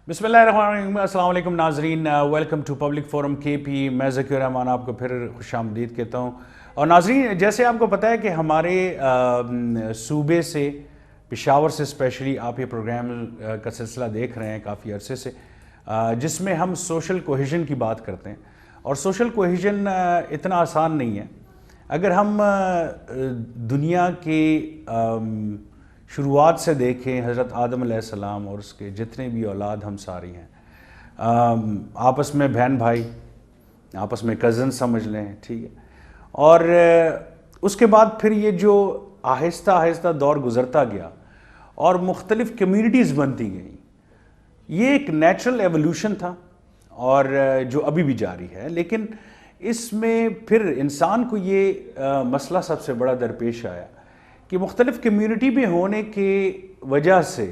بسم اللہ الرحمن الرحیم. السلام علیکم ناظرین, ویلکم ٹو پبلک فورم کے پی. میں ذکی الرحمان آپ کو پھر خوش آمدید کہتا ہوں. اور ناظرین, جیسے آپ کو پتہ ہے کہ ہمارے صوبے سے, پشاور سے اسپیشلی آپ یہ پروگرام کا سلسلہ دیکھ رہے ہیں کافی عرصے سے, جس میں ہم سوشل کوہیژن کی بات کرتے ہیں. اور سوشل کوہیژن اتنا آسان نہیں ہے. اگر ہم دنیا کے شروعات سے دیکھیں, حضرت آدم علیہ السلام اور اس کے جتنے بھی اولاد ہم ساری ہیں, آپس میں بہن بھائی, آپس میں کزن سمجھ لیں, ٹھیک ہے. اور اس کے بعد پھر یہ جو آہستہ آہستہ دور گزرتا گیا اور مختلف کمیونٹیز بنتی گئیں, یہ ایک نیچرل ایولیوشن تھا اور جو ابھی بھی جاری ہے. لیکن اس میں پھر انسان کو یہ مسئلہ سب سے بڑا درپیش آیا کہ مختلف کمیونٹی میں ہونے کی وجہ سے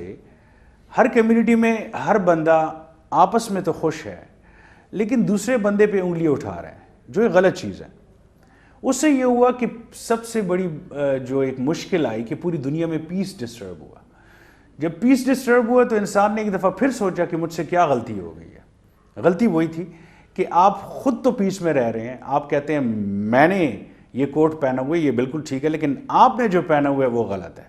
ہر کمیونٹی میں ہر بندہ آپس میں تو خوش ہے لیکن دوسرے بندے پہ انگلی اٹھا رہے ہیں, جو ایک غلط چیز ہے. اس سے یہ ہوا کہ سب سے بڑی جو ایک مشکل آئی کہ پوری دنیا میں پیس ڈسٹرب ہوا. جب پیس ڈسٹرب ہوا تو انسان نے ایک دفعہ پھر سوچا کہ مجھ سے کیا غلطی ہو گئی ہے. غلطی وہی تھی کہ آپ خود تو پیس میں رہ رہے ہیں, آپ کہتے ہیں میں نے یہ کوٹ پہنا ہوا ہے, یہ بالکل ٹھیک ہے, لیکن آپ نے جو پہنا ہوا ہے وہ غلط ہے.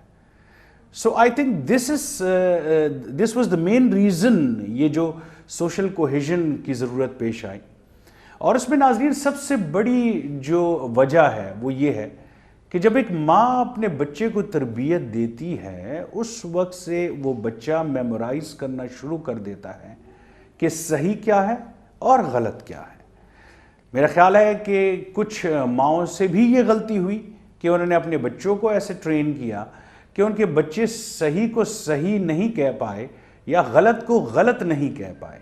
So I think this was the main reason یہ جو سوشل کوہیژن کی ضرورت پیش آئی. اور اس میں ناظرین سب سے بڑی جو وجہ ہے وہ یہ ہے کہ جب ایک ماں اپنے بچے کو تربیت دیتی ہے, اس وقت سے وہ بچہ میمورائز کرنا شروع کر دیتا ہے کہ صحیح کیا ہے اور غلط کیا ہے. میرا خیال ہے کہ کچھ ماؤں سے بھی یہ غلطی ہوئی کہ انہوں نے اپنے بچوں کو ایسے ٹرین کیا کہ ان کے بچے صحیح کو صحیح نہیں کہہ پائے یا غلط کو غلط نہیں کہہ پائے,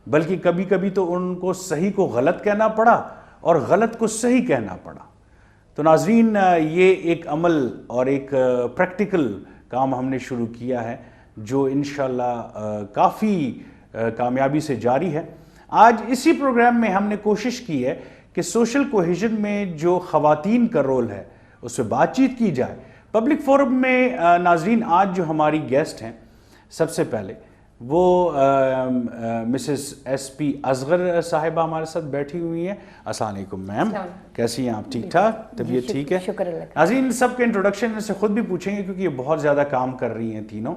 بلکہ کبھی کبھی تو ان کو صحیح کو غلط کہنا پڑا اور غلط کو صحیح کہنا پڑا. تو ناظرین, یہ ایک عمل اور ایک پریکٹیکل کام ہم نے شروع کیا ہے جو انشاءاللہ کافی کامیابی سے جاری ہے. آج اسی پروگرام میں ہم نے کوشش کی ہے کہ سوشل کوہیژن میں جو خواتین کا رول ہے اس پہ بات چیت کی جائے. پبلک فورم میں ناظرین آج جو ہماری گیسٹ ہیں, سب سے پہلے وہ مسز ایس پی اصغر صاحبہ ہمارے ساتھ بیٹھی ہوئی ہیں. السلام علیکم میم, کیسی ہیں آپ؟ ٹھیک ٹھاک, طبیعت ٹھیک ہے؟ شکر اللہ. ناظرین سب کے انٹروڈکشن سے خود بھی پوچھیں گے کیونکہ یہ بہت زیادہ کام کر رہی ہیں تینوں.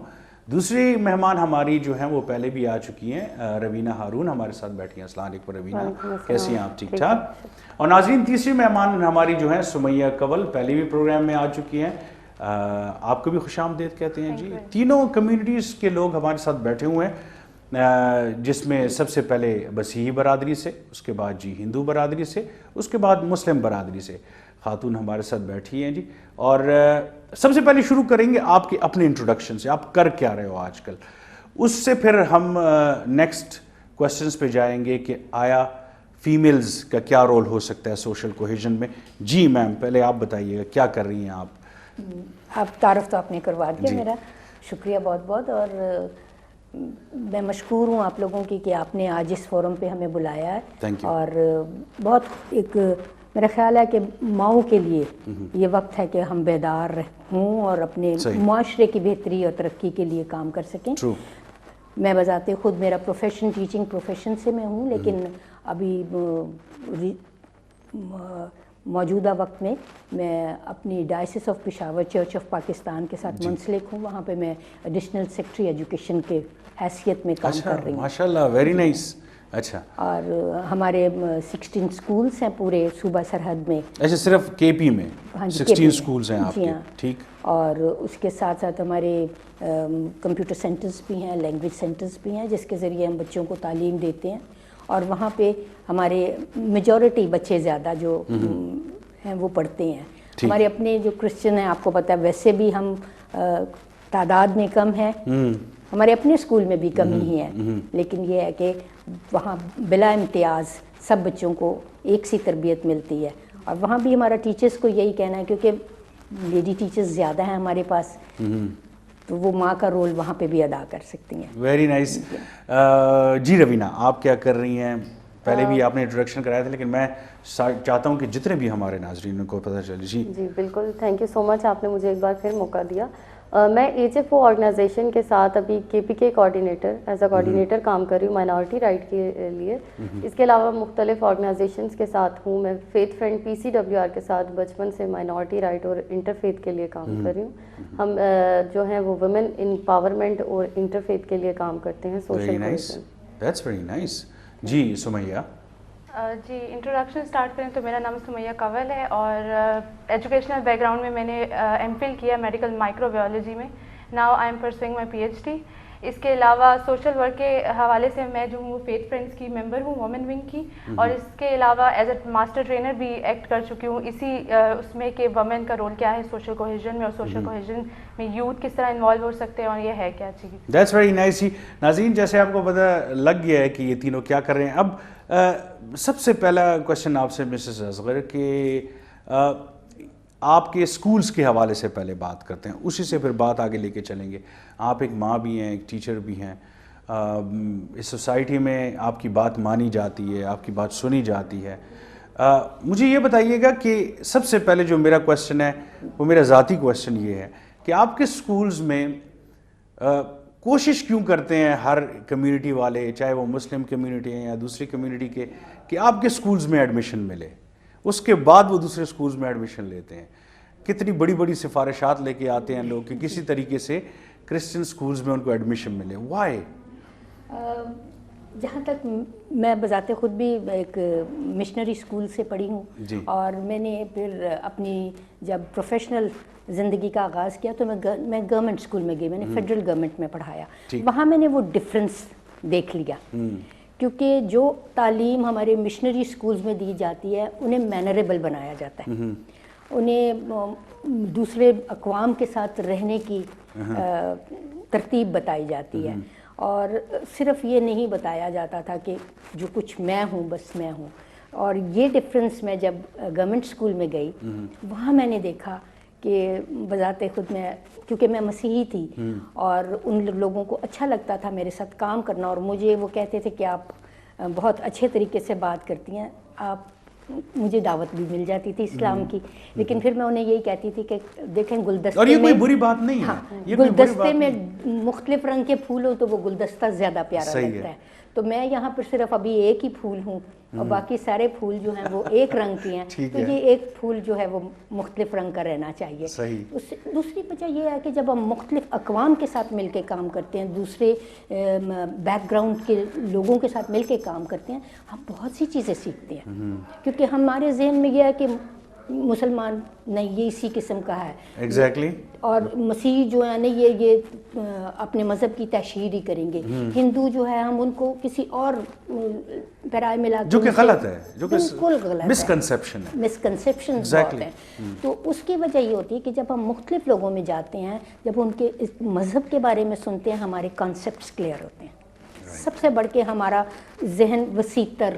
دوسری مہمان ہماری جو ہیں وہ پہلے بھی آ چکی ہیں, روینہ ہارون ہمارے ساتھ بیٹھی ہیں. السلام علیکم روینہ, کیسی ہیں آپ؟ ٹھیک ٹھاک. اور ناظرین تیسری مہمان ہماری جو ہیں سمیہ کنول, پہلے بھی پروگرام میں آ چکی ہیں, آپ کو بھی خوش آمدید کہتے ہیں جی. تینوں کمیونٹیز کے لوگ ہمارے ساتھ بیٹھے ہوئے ہیں, جس میں سب سے پہلے مسیحی برادری سے, اس کے بعد جی ہندو برادری سے, اس کے بعد مسلم برادری سے خاتون ہمارے ساتھ بیٹھی ہیں جی. اور سب سے پہلے شروع کریں گے آپ کے اپنے انٹروڈکشن سے, آپ کر کیا رہے ہو آج کل. اس سے پھر ہم نیکسٹ کوسچنز پہ جائیں گے کہ آیا فیمیلز کا کیا رول ہو سکتا ہے سوشل کوہیژن میں. جی میم, پہلے آپ بتائیے گا کیا کر رہی ہیں آپ. آپ تعارف تو آپ نے کروا دیا, میرا شکریہ بہت بہت. اور میں مشکور ہوں آپ لوگوں کی کہ آپ نے آج اس فورم پہ ہمیں بلایا ہے. اور بہت ایک میرا خیال ہے کہ ماؤں کے لیے یہ وقت ہے کہ ہم بیدار ہوں اور اپنے معاشرے کی بہتری اور ترقی کے لیے کام کر سکیں. میں بذات خود میرا پروفیشن ٹیچنگ پروفیشن سے میں ہوں, لیکن ابھی موجودہ وقت میں میں اپنی diocese of Peshawar church of Pakistan کے ساتھ منسلک ہوں. وہاں پہ میں ایڈیشنل سیکرٹری ایجوکیشن کے حیثیت میں کام کر رہی ہوں. ماشاءاللہ, ویری نائس. اچھا, اور ہمارے 16 سکولز ہیں پورے صوبہ سرحد میں. اچھا, صرف کے پی میں 16 سکولز ہیں آپ کے؟ ٹھیک. اور اس کے ساتھ ساتھ ہمارے کمپیوٹر سینٹرز بھی ہیں, لینگویج سینٹرز بھی ہیں, جس کے ذریعے ہم بچوں کو تعلیم دیتے ہیں. اور وہاں پہ ہمارے میجورٹی بچے زیادہ جو ہیں وہ پڑھتے ہیں. ہمارے اپنے جو کرسچن ہیں, آپ کو پتہ ہے ویسے بھی ہم تعداد میں کم ہیں, ہمارے اپنے اسکول میں بھی کمی ہی ہے, لیکن یہ ہے کہ وہاں بلا امتیاز سب بچوں کو ایک سی تربیت ملتی ہے. اور وہاں بھی ہمارا ٹیچرز کو یہی کہنا ہے, کیونکہ لیڈی ٹیچرز زیادہ ہیں ہمارے پاس, تو وہ ماں کا رول وہاں پہ بھی ادا کر سکتی ہیں. Very nice. جی روینہ, آپ کیا کر رہی ہیں؟ پہلے بھی آپ نے انٹروڈکشن کرایا تھا, لیکن میں چاہتا ہوں کہ جتنے بھی ہمارے ناظرین کو پتہ چلے. جی بالکل, تھینک یو سو مچ, آپ نے مجھے ایک بار پھر موقع دیا. میں ایچ ایف او آرگنائزیشن کے ساتھ ابھی کے پی کے کوآرڈینیٹر ایز اے کوآرڈینیٹر کام کر رہی ہوں مائنورٹی رائٹ کے لیے. اس کے علاوہ مختلف آرگنائزیشنس کے ساتھ ہوں. میں فیتھ فرینڈ PCWR کے ساتھ بچپن سے مائنورٹی رائٹ اور انٹرفیتھ کے لیے کام کر رہی ہوں. ہم جو ہیں وہ ویمن امپاورمنٹ اور انٹرفیتھ کے لیے کام کرتے ہیں. Social that's very nice. جی سمیہ. جی انٹروڈکشن اسٹارٹ کریں تو میرا نام سمیہ کنول ہے اور ایجوکیشنل بیک گراؤنڈ میں نے M.Phil کیا میڈیکل مائکرو بایولوجی میں. Now I am pursuing my PhD. اس کے علاوہ سوشل ورک کے حوالے سے میں جو ہوں فیتھ فرینڈس کی ممبر ہوں وومن ونگ کی, اور اس کے علاوہ ایز اے ماسٹر ٹرینر بھی ایکٹ کر چکی ہوں اسی اس میں کہ وومن کا رول کیا ہے سوشل کوہیژن میں, اور سوشل کوہیژن میں یوتھ کس طرح انوالو ہو سکتے ہیں اور یہ ہے کیا چیز. That's very nice. ناظرین جیسے آپ کو پتہ لگ گیا ہے کہ یہ تینوں کیا کر رہے ہیں. اب سب سے پہلا کویشچن آپ سے مسز اصغر کہ آپ کے اسکولس کے حوالے سے پہلے بات کرتے ہیں, اسی سے پھر بات آگے لے کے چلیں گے. آپ ایک ماں بھی ہیں, ایک ٹیچر بھی ہیں. اس سوسائٹی میں آپ کی بات مانی جاتی ہے, آپ کی بات سنی جاتی ہے. مجھے یہ بتائیے گا کہ سب سے پہلے جو میرا کویشچن ہے وہ میرا ذاتی کویشچن یہ ہے کہ آپ کے اسکولز میں کوشش کیوں کرتے ہیں ہر کمیونٹی والے, چاہے وہ مسلم کمیونٹی ہیں یا دوسری کمیونٹی کے, کہ آپ کے اسکولز میں ایڈمیشن ملے, اس کے بعد وہ دوسرے اسکولز میں ایڈمیشن لیتے ہیں. کتنی بڑی بڑی سفارشات لے کے آتے ہیں لوگ کہ کسی طریقے سے کرسچن اسکولز میں ان کو ایڈمیشن ملے. وائی؟ جہاں تک میں بذات خود بھی ایک مشنری اسکول سے پڑھی ہوں جی. اور میں نے پھر اپنی جب پروفیشنل زندگی کا آغاز کیا تو میں گورنمنٹ اسکول میں گئی. میں نے فیڈرل گورنمنٹ میں پڑھایا. وہاں میں نے وہ ڈفرینس دیکھ لیا, کیونکہ جو تعلیم ہمارے مشنری اسکولز میں دی جاتی ہے انہیں مینریبل بنایا جاتا ہے, انہیں دوسرے اقوام کے ساتھ رہنے کی ترتیب بتائی جاتی ہے, اور صرف یہ نہیں بتایا جاتا تھا کہ جو کچھ میں ہوں بس میں ہوں. اور یہ ڈفرینس میں جب گورنمنٹ اسکول میں گئی وہاں میں نے دیکھا کہ بذات خود میں, کیونکہ میں مسیحی تھی اور ان لوگوں کو اچھا لگتا تھا میرے ساتھ کام کرنا, اور مجھے وہ کہتے تھے کہ آپ بہت اچھے طریقے سے بات کرتی ہیں, آپ مجھے دعوت بھی مل جاتی تھی اسلام کی. لیکن پھر میں انہیں یہی کہتی تھی کہ دیکھیں گلدستے اور یہ میں, کوئی بری بات نہیں ہے, گلدستے میں مختلف رنگ کے پھول ہو تو وہ گلدستہ زیادہ پیارا لگتا ہے. تو میں یہاں پر صرف ابھی ایک ہی پھول ہوں اور باقی سارے پھول جو ہیں وہ ایک رنگ کے ہیں, تو یہ ایک پھول جو ہے وہ مختلف رنگ کا رہنا چاہیے. دوسری وجہ یہ ہے کہ جب ہم مختلف اقوام کے ساتھ مل کے کام کرتے ہیں, دوسرے بیک گراؤنڈ کے لوگوں کے ساتھ مل کے کام کرتے ہیں, ہم بہت سی چیزیں سیکھتے ہیں. کیونکہ ہمارے ذہن میں یہ ہے کہ مسلمان نہیں, یہ اسی قسم کا ہے ایگزیکٹلی, اور مسیحی جو ہے نا یہ اپنے مذہب کی تشہیر ہی کریں گے. ہندو جو ہے ہم ان کو کسی اور پیرائے ملا کے, جو کہ غلط ہے, جو کہ بالکل غلط ہے, مسکنسیپشن ہے. مسکنسیپشن بہت ہیں. تو اس کی وجہ یہ ہوتی ہے کہ جب ہم مختلف لوگوں میں جاتے ہیں, جب ان کے مذہب کے بارے میں سنتے ہیں, ہمارے کانسیپٹس کلیئر ہوتے ہیں. سب سے بڑھ کے ہمارا ذہن وسیع تر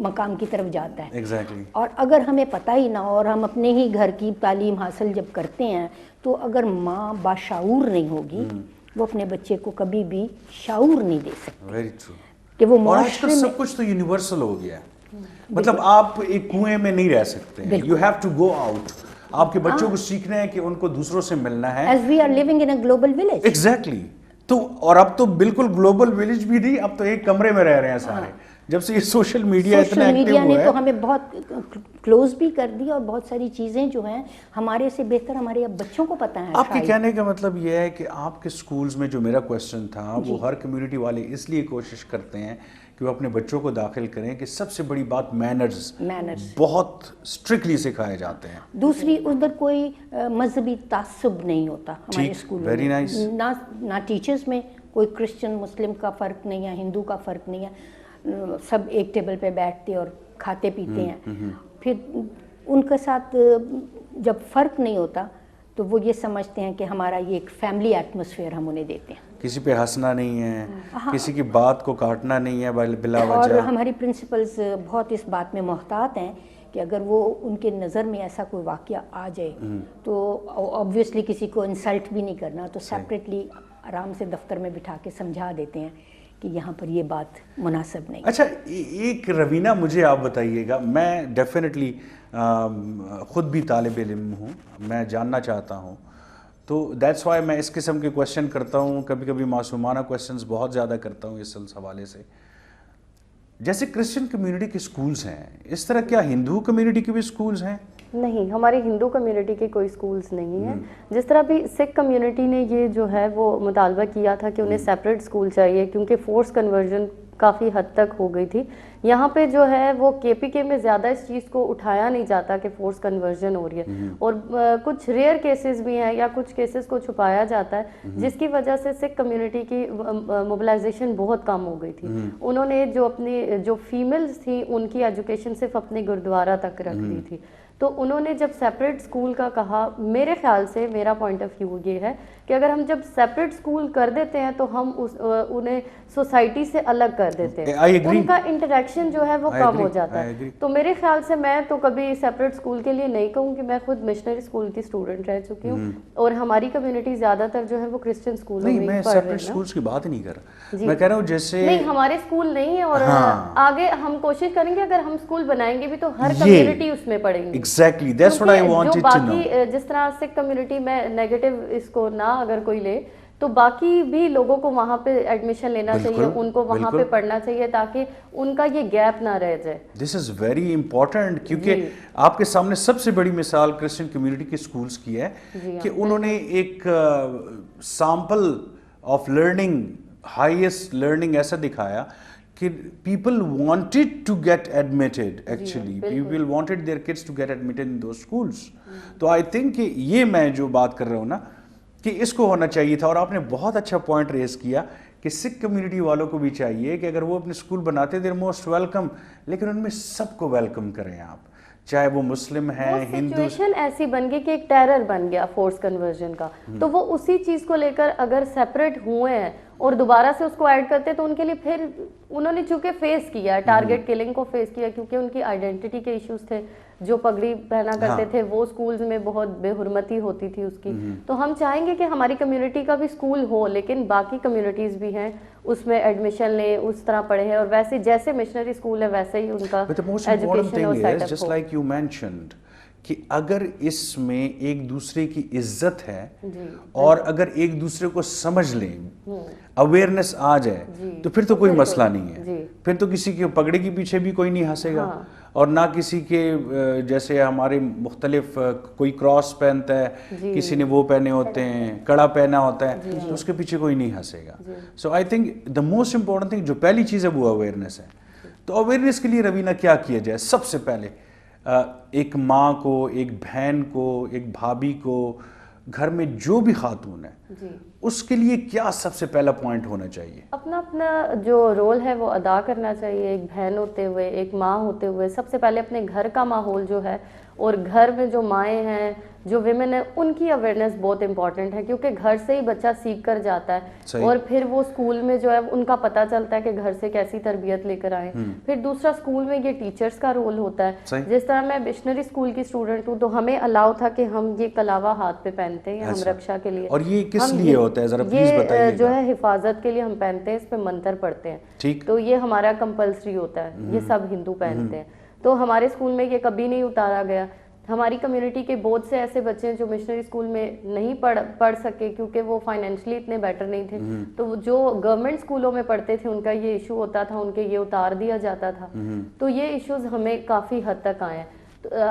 مقام کی طرف جاتا ہے. اور اگر ہمیں پتہ ہی نہ ہو اور ہم اپنے ہی گھر کی تعلیم حاصل جب کرتے ہیں, تو اگر ماں باشعور نہیں ہوگی وہ اپنے بچے کو کبھی بھی شعور نہیں دے سکتی کہ وہ معاشرے میں. سب کچھ تو یونیورسل ہو گیا ہے, مطلب آپ ایک کنویں میں نہیں رہ سکتے, you have to go out. آپ کے بچوں کو سیکھنا ہے کہ ان کو دوسروں سے ملنا ہے. As we are living in a global village. Exactly. تو اور اب تو بالکل گلوبل ولیج بھی نہیں, اب تو ایک کمرے میں رہ رہے ہیں سارے. جب سے یہ سوشل میڈیا اتنا ایکٹیو ہوا ہے, نے تو ہمیں بہت کلوز بھی کر دیا, اور بہت ساری چیزیں جو ہیں ہمارے سے بہتر ہمارے بچوں کو پتہ ہے. آپ کے کہنے کا مطلب یہ ہے کہ آپ کے سکولز میں جو میرا کویشچن تھا وہ ہر کمیونٹی والے اس لیے کوشش کرتے ہیں کہ وہ اپنے بچوں کو داخل کریں کہ سب سے بڑی بات مینرز بہت اسٹرکٹلی سکھائے جاتے ہیں. دوسری ادھر کوئی مذہبی تعصب نہیں ہوتا ہمارے اسکولوں میں, نہ ٹیچرز میں کوئی کرسچن مسلم کا فرق نہیں ہے, ہندو کا فرق نہیں ہے, سب ایک ٹیبل پہ بیٹھتے اور کھاتے پیتے ہیں. پھر ان کے ساتھ جب فرق نہیں ہوتا تو وہ یہ سمجھتے ہیں کہ ہمارا یہ ایک فیملی ایٹماسفیئر ہم انہیں دیتے ہیں. کسی پہ ہنسنا نہیں ہے, کسی کی بات کو کاٹنا نہیں ہے بلا وجہ. اور ہماری پرنسپلز بہت اس بات میں محتاط ہیں کہ اگر وہ ان کے نظر میں ایسا کوئی واقعہ آ جائے تو آبویسلی کسی کو انسلٹ بھی نہیں کرنا, تو سیپریٹلی آرام سے دفتر میں بٹھا کے سمجھا دیتے ہیں کہ یہاں پر یہ بات مناسب نہیں. اچھا ایک روینہ مجھے آپ بتائیے گا, میں ڈیفینیٹلی خود بھی طالب علم ہوں, میں جاننا چاہتا ہوں تو دیٹس وائی میں اس قسم کے کویشچن کرتا ہوں, کبھی کبھی معصومانہ کویشچنز بہت زیادہ کرتا ہوں اس حوالے سے. جیسے کرسچن کمیونٹی کے سکولز ہیں, اس طرح کیا ہندو کمیونٹی کے بھی سکولز ہیں؟ نہیں, ہماری ہندو کمیونٹی کے کوئی سکولز نہیں ہیں. جس طرح بھی سکھ کمیونٹی نے یہ جو ہے وہ مطالبہ کیا تھا کہ انہیں سیپریٹ سکول چاہیے کیونکہ فورس کنورژن کافی حد تک ہو گئی تھی. یہاں پہ جو ہے وہ KPK میں زیادہ اس چیز کو اٹھایا نہیں جاتا کہ فورس کنورژن ہو رہی ہے, اور کچھ ریئر کیسز بھی ہیں یا کچھ کیسز کو چھپایا جاتا ہے جس کی وجہ سے سکھ کمیونٹی کی موبلائزیشن بہت کم ہو گئی تھی. انہوں نے جو اپنی جو فیمیلز تھیں ان کی ایجوکیشن صرف اپنے گردوارہ تک رکھ دی تھی. تو انہوں نے جب سیپریٹ سکول کا کہا, میرے خیال سے میرا پوائنٹ آف ویو یہ ہے کہ اگر ہم جب سیپریٹ سکول کر دیتے ہیں تو ہم انہیں سوسائٹی سے الگ کر دیتے ہیں, ان کا انٹریکشن جو ہے وہ کم ہو جاتا ہے. تو میرے خیال سے میں تو کبھی سیپریٹ سکول کے لیے نہیں کہوں کہ میں خود مشنری سکول کی اسٹوڈنٹ رہ چکی ہوں, اور ہماری کمیونٹی زیادہ تر جو ہے وہ کرسچن اسکولوں میں پڑھ رہی ہے. میں سیپریٹ سکولز کی بات نہیں کر رہا, میں کہہ رہا ہوں جیسے نہیں ہمارے اسکول نہیں ہے, اور آگے ہم کوشش کریں گے اگر ہم اسکول بنائیں گے بھی تو ہر کمیونٹی اس میں پڑھیں گی. Exactly that's what I wanted to know. جس طرح سکھ کمیونٹی میں نیگیٹو اس کو نہ اگر کوئی لے تو باقی بھی لوگوں کو وہاں پہ ایڈمیشن لینا چاہیے, ان کو وہاں پہ پڑھنا چاہیے تاکہ ان کا یہ گیپ نہ رہ جائے. دس از ویری امپورٹنٹ, کیونکہ آپ کے سامنے سب سے بڑی مثال کرسچن کمیونٹی کے اسکولس کی ہے کہ انہوں نے ایک sample of learning, highest learning ایسا دکھایا کہ people wanted to get admitted, actually people wanted their kids to get admitted in those schools. تو I think کہ یہ میں جو بات کر رہا ہوں نا کہ اس کو ہونا چاہیے تھا. اور آپ نے بہت اچھا پوائنٹ ریز کیا کہ سکھ کمیونٹی والوں کو بھی چاہیے کہ اگر وہ اپنے اسکول بناتے دیر موسٹ ویلکم, لیکن ان میں سب کو ویلکم کریں آپ, چاہے وہ مسلم ہیں, ہندو. سچویشن ایسی بن گئی کہ ایک ٹیرر بن گیا فورس کنورژن کا, تو وہ اسی چیز کو لے کر اگر سیپریٹ ہوئے ہیں اور دوبارہ سے اس کو ایڈ کرتے تو ان کے لیے پھر انہوں نے چونکہ فیس کیا ٹارگٹ کلنگ کو فیس کیا, کیونکہ ان کی آئیڈینٹی کے ایشوز تھے, جو پگڑی پہنا کرتے تھے وہ سکولز میں بہت بے حرمتی ہوتی تھی اس کی. تو ہم چاہیں گے کہ ہماری کمیونٹی کا بھی سکول ہو, لیکن باقی کمیونٹیز بھی ہیں اس میں ایڈمیشن لیں, اس طرح پڑھیں, اور ویسے جیسے مشنری سکول ہے ویسے ہی ان کا ایجوکیشن اور سیٹ اپ ہو. جسٹ لائک یو مینشنڈ کہ اگر اس میں ایک دوسرے کی عزت ہے اور اگر ایک دوسرے کو سمجھ لیں, اویئرنیس آ جائے, تو پھر تو کوئی مسئلہ نہیں ہے. پھر تو کسی کے پگڑے کے پیچھے بھی کوئی نہیں ہنسے گا, اور نہ کسی کے جیسے ہمارے مختلف کوئی کراس پہنتا ہے, کسی نے وہ پہنے ہوتے ہیں, کڑا پہنا ہوتا ہے, تو اس کے پیچھے کوئی نہیں ہنسے گا. So I think the most important thing جو پہلی چیز ہے وہ اویئرنیس ہے. تو اویئرنیس کے لیے روینہ کیا کیا جائے؟ سب سے پہلے ایک ماں کو, ایک بہن کو, ایک بھابھی کو, گھر میں جو بھی خاتون ہے اس کے لیے کیا سب سے پہلا پوائنٹ ہونا چاہیے؟ اپنا اپنا جو رول ہے وہ ادا کرنا چاہیے. ایک بہن ہوتے ہوئے, ایک ماں ہوتے ہوئے, سب سے پہلے اپنے گھر کا ماحول جو ہے, اور گھر میں جو مائیں ہیں, جو ویمن ہیں, ان کی اویئرنیس بہت امپورٹنٹ ہے, کیونکہ گھر سے ہی بچہ سیکھ کر جاتا ہے, اور پھر وہ اسکول میں جو ہے ان کا پتہ چلتا ہے کہ گھر سے کیسی تربیت لے کر آئیں. پھر دوسرا اسکول میں یہ ٹیچرز کا رول ہوتا ہے. جس طرح میں مشنری اسکول کی اسٹوڈنٹ ہوں تو ہمیں الاؤ تھا کہ ہم یہ کلاوہ ہاتھ پہ پہنتے ہیں, ہم رکشا کے لیے. اور یہ کس لیے ہوتا ہے ذرا پلیز بتائیے؟ یہ جو ہے حفاظت کے لیے ہم پہنتے ہیں, اس پہ منتر پڑھتے ہیں, تو یہ ہمارا کمپلسری ہوتا ہے, یہ سب ہندو پہنتے ہیں. تو ہمارے اسکول میں یہ کبھی نہیں اتارا گیا. ہماری کمیونٹی کے بہت سے ایسے بچے ہیں جو مشنری اسکول میں نہیں پڑھ سکے کیونکہ وہ فائنینشلی اتنے بیٹر نہیں تھے, تو جو گورنمنٹ اسکولوں میں پڑھتے تھے ان کا یہ ایشو ہوتا تھا, ان کے یہ اتار دیا جاتا تھا. تو یہ ایشوز ہمیں کافی حد تک آئے ہیں.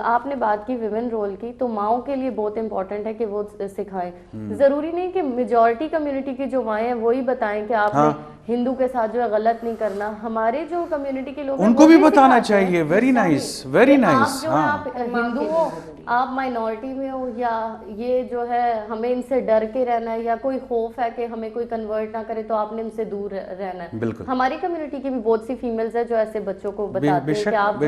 آپ نے بات کی ویمن رول کی, تو ماؤں کے لیے بہت امپورٹنٹ ہے کہ وہ سکھائیں. ضروری نہیں کہ میجورٹی کمیونٹی کی جو مائیں ہیں وہی بتائیں کہ آپ نے ہندو کے ساتھ جو ہے غلط نہیں کرنا. ہمارے جو کمیونٹی کے لوگ ان کو بھی بتانا چاہیے. Very nice, very nice. آپ ہندو ہو, آپ مائنورٹی میں ہو, یا یہ جو ہے ہمیں ان سے ڈر کے رہنا ہے, یا کوئی خوف ہے کہ ہمیں کوئی کنورٹ نہ کرے تو آپ نے ان سے دور رہنا ہے. ہماری کمیونٹی کی بھی بہت سی فیمیلز ہیں جو ایسے بچوں کو بتاتے ہیں کہ آپ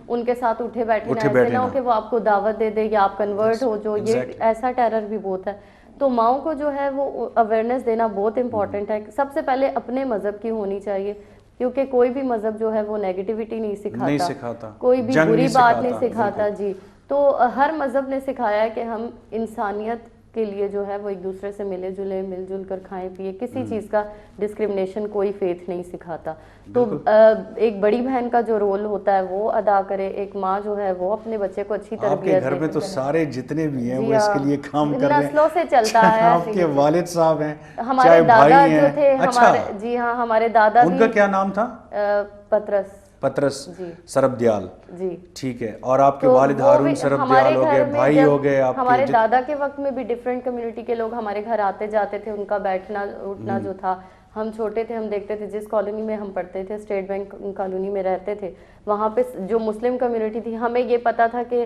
ان کے ساتھ اٹھے بیٹھے نہ ہو کہ وہ آپ کو دعوت دے دے یا آپ کنورٹ ہو, جو یہ ایسا ٹیرر بھی بہت ہے. تو ماؤں کو جو ہے وہ اویئرنیس دینا بہت امپورٹنٹ ہے. سب سے پہلے اپنے مذہب کی ہونی چاہیے, کیونکہ کوئی بھی مذہب جو ہے وہ نیگیٹیوٹی نہیں سکھاتا, کوئی بھی بری بات نہیں سکھاتا. جی, تو ہر مذہب نے سکھایا ہے کہ ہم انسانیت کے لیے جو ہے وہ ایک دوسرے سے ملے جلے, مل جل کر کھائیں پیے, کسی چیز کا ڈسکرمنیشن کوئی فیتھ نہیں سکھاتا. تو ایک بڑی بہن کا جو رول ہوتا ہے وہ ادا کرے, ایک ماں جو ہے وہ اپنے بچے کو اچھی تربیت دے. آپ کے گھر میں تو سارے جتنے بھی ہیں وہ اس کے لیے کام کر رہے ہیں, نسلوں سے چلتا ہے. آپ کے والد صاحب ہیں, ہمارے دادا جو تھے, ہمارے جی ہاں ہمارے دادا, ان کا کیا نام تھا؟ پطرس سربدیال. جی ٹھیک ہے. اور آپ کے والد ہارون سربدیال ہو گئے, بھائی ہو گئے آپ کے. ہمارے دادا کے وقت میں بھی ڈفرینٹ کمیونٹی کے لوگ ہمارے گھر آتے جاتے تھے, ان کا بیٹھنا اٹھنا جو تھا, ہم چھوٹے تھے, ہم دیکھتے تھے جس کالونی میں ہم پڑھتے تھے, اسٹیٹ بینک کالونی میں رہتے تھے, وہاں پہ جو مسلم کمیونٹی تھی, ہمیں یہ پتا تھا کہ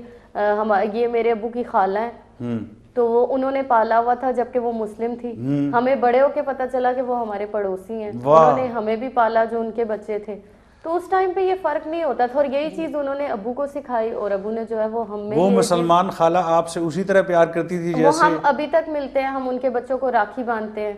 یہ میرے ابو کی خالہ ہیں, تو وہ انہوں نے پالا ہوا تھا جبکہ وہ مسلم تھی. ہمیں بڑے ہو کے پتا چلا کہ وہ ہمارے پڑوسی ہیں, انہوں نے ہمیں بھی پالا جو ان کے بچے تھے. تو اس ٹائم پہ یہ فرق نہیں ہوتا تھا, اور یہی چیز انہوں نے ابو کو سکھائی, اور ابو نے جو ہے وہ ہم میں, وہ مسلمان خالہ آپ سے اسی طرح پیار کرتی تھی جیسے وہ ہم ابھی تک ملتے ہیں, ہم ان کے بچوں کو راکھی باندھتے ہیں,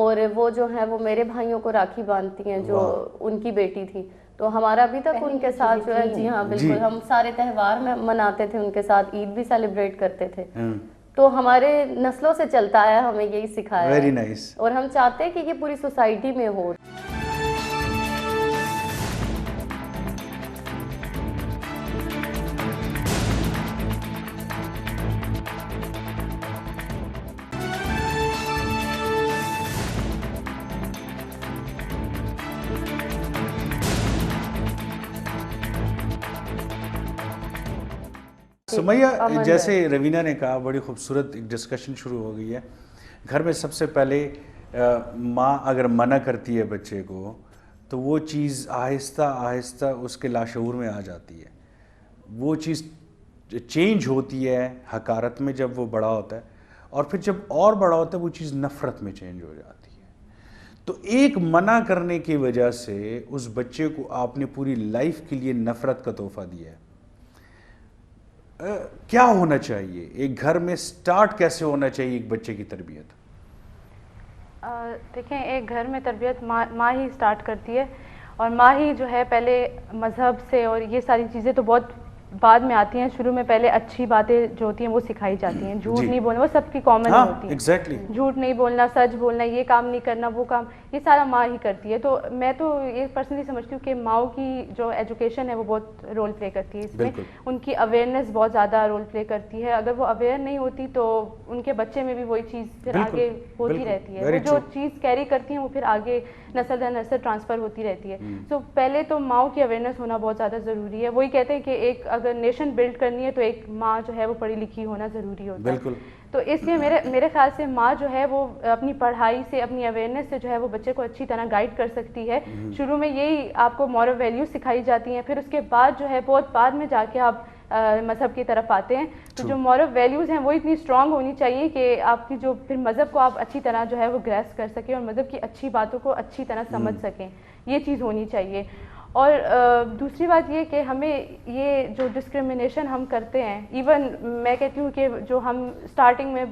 اور وہ جو ہے وہ میرے بھائیوں کو راکھی باندھتی ہیں جو ان کی بیٹی تھی. تو ہمارا ابھی تک ان کے ساتھ جو ہے, جی ہاں بالکل, ہم سارے تہوار میں مناتے تھے ان کے ساتھ, عید بھی سیلیبریٹ کرتے تھے. تو ہمارے نسلوں سے چلتا ہے, ہمیں یہی سکھایا ہے. Very nice. اور ہم چاہتے ہیں کہ یہ پوری سوسائٹی میں ہو. سمیہ, جیسے روینہ نے کہا, بڑی خوبصورت ایک ڈسکشن شروع ہو گئی ہے. گھر میں سب سے پہلے ماں اگر منع کرتی ہے بچے کو تو وہ چیز آہستہ آہستہ اس کے لاشعور میں آ جاتی ہے, وہ چیز چینج ہوتی ہے حقارت میں جب وہ بڑا ہوتا ہے, اور پھر جب اور بڑا ہوتا ہے وہ چیز نفرت میں چینج ہو جاتی ہے. تو ایک منع کرنے کی وجہ سے اس بچے کو آپ نے پوری لائف کے لیے نفرت کا تحفہ دیا ہے. کیا ہونا چاہیے ایک گھر میں, سٹارٹ کیسے ہونا چاہیے ایک بچے کی تربیت؟ دیکھیں, ایک گھر میں تربیت ماں ہی سٹارٹ کرتی ہے, اور ماں ہی جو ہے پہلے مذہب سے, اور یہ ساری چیزیں تو بہت بعد میں آتی ہیں, شروع میں پہلے اچھی باتیں جو ہوتی ہیں وہ سکھائی جاتی ہیں. جھوٹ نہیں بولنا, وہ سب کی کامن ہوتی ہے. ایگزیکٹلی. جھوٹ نہیں بولنا, سچ بولنا, یہ کام نہیں کرنا, وہ کام, یہ سارا ماں ہی کرتی ہے. تو میں تو یہ پرسنلی سمجھتی ہوں کہ ماؤں کی جو ایجوکیشن ہے وہ بہت رول پلے کرتی ہے اس میں. ان کی اویئرنیس بہت زیادہ رول پلے کرتی ہے. اگر وہ اویئر نہیں ہوتی تو ان کے بچے میں بھی وہی چیز پھر آگے ہوتی رہتی ہے. وہ جو چیز کیری کرتی ہیں وہ پھر آگے نسل در نسل ٹرانسفر ہوتی رہتی ہے. تو پہلے تو ماؤں کی اویئرنیس ہونا بہت زیادہ ضروری ہے. وہی کہتے ہیں کہ ایک اگر نیشن بلڈ کرنی ہے تو ایک ماں جو ہے وہ پڑھی لکھی ہونا ضروری ہوتا ہے. بالکل. تو اس لیے میرے خیال سے ماں جو ہے وہ اپنی پڑھائی سے, اپنی اویئرنیس سے جو ہے وہ بچے کو اچھی طرح گائیڈ کر سکتی ہے. شروع میں یہی آپ کو مورل ویلیوز سکھائی جاتی ہیں, پھر اس کے بعد جو ہے بہت بعد میں جا کے آپ مذہب کی طرف آتے ہیں. تو جو مورل ویلیوز ہیں وہ اتنی اسٹرانگ ہونی چاہیے کہ آپ کی جو پھر مذہب کو آپ اچھی طرح جو ہے وہ گریسپ کر سکیں, اور مذہب کی اچھی باتوں کو اچھی طرح سمجھ سکیں. یہ چیز ہونی چاہیے. اور دوسری بات یہ کہ ہمیں یہ جو ڈسکرمنیشن ہم کرتے ہیں, ایون میں کہتی ہوں کہ جو ہم اسٹارٹنگ میں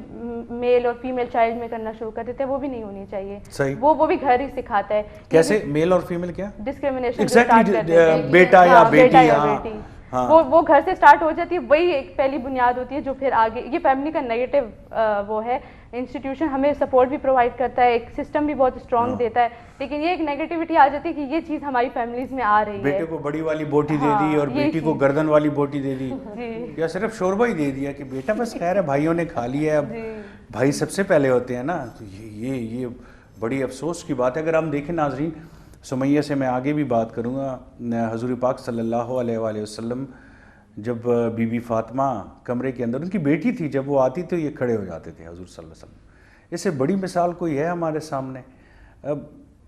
میل اور فیمیل چائلڈ میں کرنا شروع کرتے تھے وہ بھی نہیں ہونی چاہیے. وہ بھی گھر ہی سکھاتا ہے. کیسے میل اور فیمیل کیا ڈسکرمنیشن, بیٹا یا بیٹی, وہ گھر سے اسٹارٹ ہو جاتی ہے. وہی ایک پہلی بنیاد ہوتی ہے جو پھر آگے, یہ فیملی کا نیگیٹو وہ ہے. انسٹیٹیوشن ہمیں سپورٹ بھی پرووائڈ کرتا ہے, ایک سسٹم بھی بہت اسٹرانگ دیتا ہے, لیکن یہ ایک نیگیٹیوٹی آ جاتی ہے کہ یہ چیز ہماری فیملیز میں آ رہی ہے. بیٹے کو بڑی والی بوٹی دے دی اور بیٹی کو گردن والی بوٹی دے دی, یا صرف شوربہ ہی دے دیا کہ بیٹا بس خیر ہے, بھائیوں نے کھا لیا ہے, اب بھائی سب سے پہلے ہوتے ہیں نا. تو یہ بڑی افسوس کی بات ہے. اگر ہم دیکھیں ناظرین, سمیہ سے میں آگے بھی بات کروں گا, حضور پاک صلی اللہ علیہ وآلہ وسلم جب بی بی فاطمہ کمرے کے اندر, ان کی بیٹی تھی, جب وہ آتی تو یہ کھڑے ہو جاتے تھے حضور صلی اللہ علیہ وسلم. اس سے بڑی مثال کوئی ہے ہمارے سامنے؟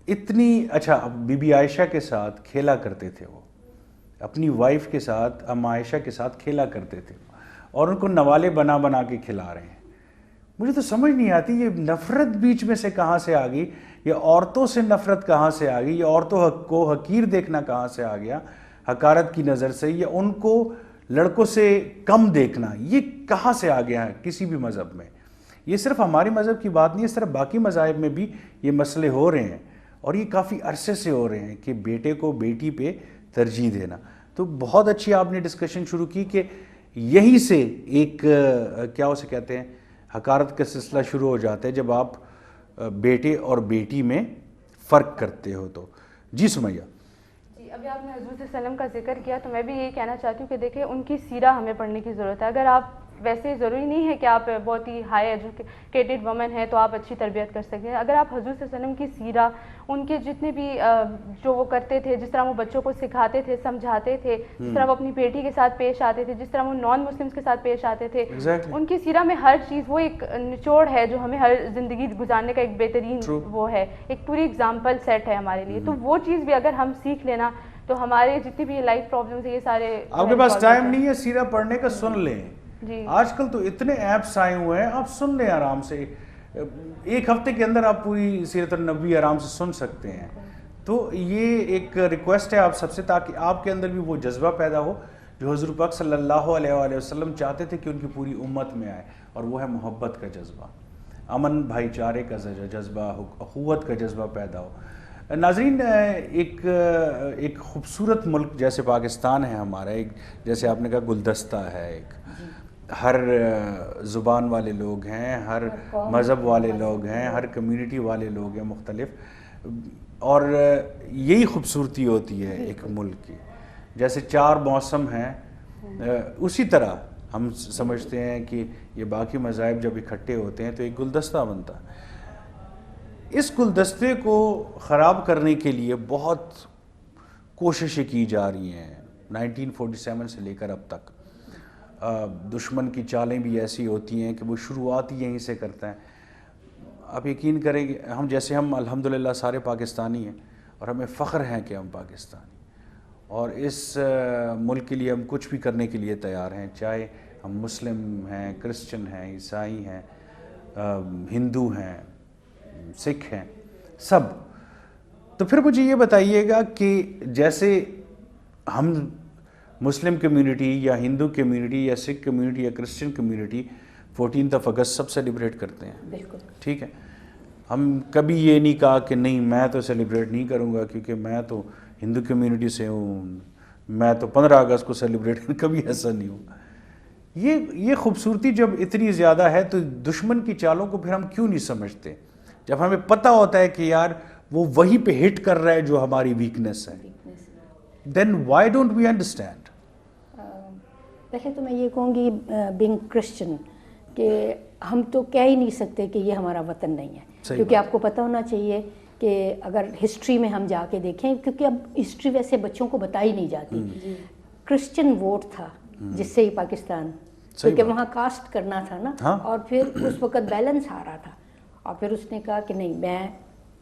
اتنی اچھا بی بی عائشہ کے ساتھ کھیلا کرتے تھے, وہ اپنی وائف کے ساتھ, ام عائشہ کے ساتھ کھیلا کرتے تھے, اور ان کو نوالے بنا بنا کے کھلا رہے ہیں. مجھے تو سمجھ نہیں آتی یہ نفرت بیچ میں سے کہاں سے آ گئی, یہ عورتوں سے نفرت کہاں سے آ گئی, یہ عورتوں کو حقیر دیکھنا کہاں سے آ گیا حقارت کی نظر سے, یا ان کو لڑکوں سے کم دیکھنا, یہ کہاں سے آ گیا ہے کسی بھی مذہب میں. یہ صرف ہمارے مذہب کی بات نہیں ہے, صرف باقی مذاہب میں بھی یہ مسئلے ہو رہے ہیں, اور یہ کافی عرصے سے ہو رہے ہیں کہ بیٹے کو بیٹی پہ ترجیح دینا. تو بہت اچھی آپ نے ڈسکشن شروع کی کہ یہیں سے ایک کیا اسے کہتے ہیں, حقارت کا سلسلہ شروع ہو جاتا ہے جب آپ بیٹے اور بیٹی میں فرق کرتے ہو تو. جی سمیہ. جی ابھی آپ نے حضور صلی اللہ علیہ وسلم کا ذکر کیا تو میں بھی یہی کہنا چاہتی ہوں کہ دیکھیں ان کی سیرہ ہمیں پڑھنے کی ضرورت ہے. اگر آپ ویسے ضروری نہیں ہے کہ آپ بہت ہی ہائی ایجوکیٹڈ وومن ہیں تو آپ اچھی تربیت کر سکتے ہیں. اگر آپ حضور صلی اللہ علیہ وسلم کی سیرہ, ان کے جتنے بھی جو وہ کرتے تھے, جس طرح وہ بچوں کو سکھاتے تھے, سمجھاتے تھے, جس طرح وہ اپنی بیٹی کے ساتھ پیش آتے تھے, جس طرح وہ نان مسلمس کے ساتھ پیش آتے تھے, ان کی سیرہ میں ہر چیز وہ ایک نچوڑ ہے جو ہمیں ہر زندگی گزارنے کا ایک بہترین وہ ہے, ایک پوری ایگزامپل سیٹ ہے ہمارے لیے. تو وہ چیز بھی اگر ہم سیکھ لینا تو ہمارے جتنی بھی لائف پرابلمس ہیں یہ سارے. آپ کے پاس ٹائم نہیں ہے سیرہ پڑھنے کا, سن لیں. جی آج کل تو اتنے ایپس آئے ہوئے ہیں, آپ سن لیں آرام سے, ایک ہفتے کے اندر آپ پوری سیرت النبی آرام سے سن سکتے ہیں. تو یہ ایک ریکویسٹ ہے آپ سب سے, تاکہ آپ کے اندر بھی وہ جذبہ پیدا ہو جو حضور پاک صلی اللہ علیہ وآلہ وسلم چاہتے تھے کہ ان کی پوری امت میں آئے, اور وہ ہے محبت کا جذبہ, امن بھائی چارے کا جذبہ, اخوت کا جذبہ پیدا ہو. ناظرین, ایک خوبصورت ملک جیسے پاکستان ہے ہمارا, ایک جیسے آپ نے کہا گلدستہ ہے, ایک ہر زبان والے لوگ ہیں, ہر مذہب والے لوگ ہیں, ہر کمیونٹی والے لوگ ہیں مختلف, اور یہی خوبصورتی ہوتی ہے ایک ملک کی. جیسے 4 موسم ہیں اسی طرح ہم سمجھتے ہیں کہ یہ باقی مذاہب جب اکٹھے ہوتے ہیں تو ایک گلدستہ بنتا ہے. اس گلدستے کو خراب کرنے کے لیے بہت کوششیں کی جا رہی ہیں 1947 سے لے کر اب تک. دشمن کی چالیں بھی ایسی ہوتی ہیں کہ وہ شروعات ہی یہیں سے کرتا ہے. آپ یقین کریں کہ ہم الحمدللہ سارے پاکستانی ہیں اور ہمیں فخر ہے کہ ہم پاکستانی, اور اس ملک کے لیے ہم کچھ بھی کرنے کے لیے تیار ہیں, چاہے ہم مسلم ہیں, کرسچن ہیں, عیسائی ہیں, ہندو ہیں, سکھ ہیں, سب. تو پھر مجھے یہ بتائیے گا کہ جیسے ہم مسلم کمیونٹی یا ہندو کمیونٹی یا سکھ کمیونٹی یا کرسچن کمیونٹی 14 اگست سب سیلیبریٹ کرتے ہیں, بالکل ٹھیک ہے, ہم کبھی یہ نہیں کہا کہ نہیں میں تو سیلیبریٹ نہیں کروں گا کیونکہ میں تو ہندو کمیونٹی سے ہوں, میں تو 15 اگست کو سیلیبریٹ, کبھی ایسا نہیں ہوں. یہ خوبصورتی جب اتنی زیادہ ہے تو دشمن کی چالوں کو پھر ہم کیوں نہیں سمجھتے, جب ہمیں پتہ ہوتا ہے کہ یار وہ وہی پہ ہٹ کر رہا ہے جو ہماری ویکنس ہے, دین وائی ڈونٹ وی انڈرسٹینڈ. پہلے تو میں یہ کہوں گی بینگ کرسچن کہ ہم تو کہہ ہی نہیں سکتے کہ یہ ہمارا وطن نہیں ہے, کیونکہ آپ کو پتہ ہونا چاہیے کہ اگر ہسٹری میں ہم جا کے دیکھیں, کیونکہ اب ہسٹری ویسے بچوں کو بتائی نہیں جاتی, کرسچن ووٹ تھا جس سے ہی پاکستان, کیونکہ وہاں کاسٹ کرنا تھا نا, اور پھر اس وقت بیلنس آ رہا تھا, اور پھر اس نے کہا کہ نہیں میں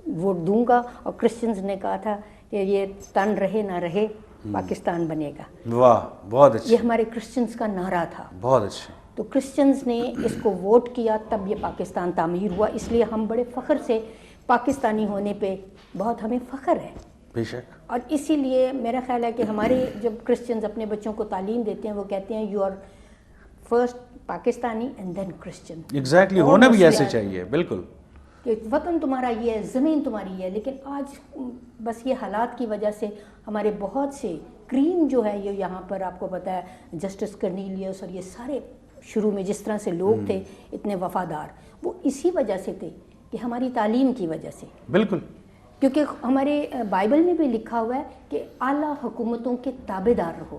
ووٹ دوں گا, اور کرسچنز نے کہا تھا کہ یہ تن رہے نہ رہے پاکستان بنے گا. واہ, بہت اچھا, یہ ہمارے کرسچنز کا نعرہ تھا, بہت اچھا. تو کرسچنز نے اس کو ووٹ کیا, تب یہ پاکستان تعمیر ہوا. اس لیے ہم بڑے فخر سے پاکستانی ہونے پہ بہت ہمیں فخر ہے. بے شک. اور اسی لیے میرا خیال ہے کہ ہمارے جب کرسچنز اپنے بچوں کو تعلیم دیتے ہیں وہ کہتے ہیں you are first Pakistani and then Christian. Exactly, ہونا بھی ایسے چاہیے, بالکل, کہ وطن تمہارا یہ ہے, زمین تمہاری ہے. لیکن آج بس یہ حالات کی وجہ سے ہمارے بہت سے کریم جو ہے یہ یہاں پر آپ کو پتہ ہے جسٹس کرنیلیس اور یہ سارے شروع میں جس طرح سے لوگ تھے اتنے وفادار, وہ اسی وجہ سے تھے کہ ہماری تعلیم کی وجہ سے. بالکل, کیونکہ ہمارے بائبل میں بھی لکھا ہوا ہے کہ اعلیٰ حکومتوں کے تابع دار رہو.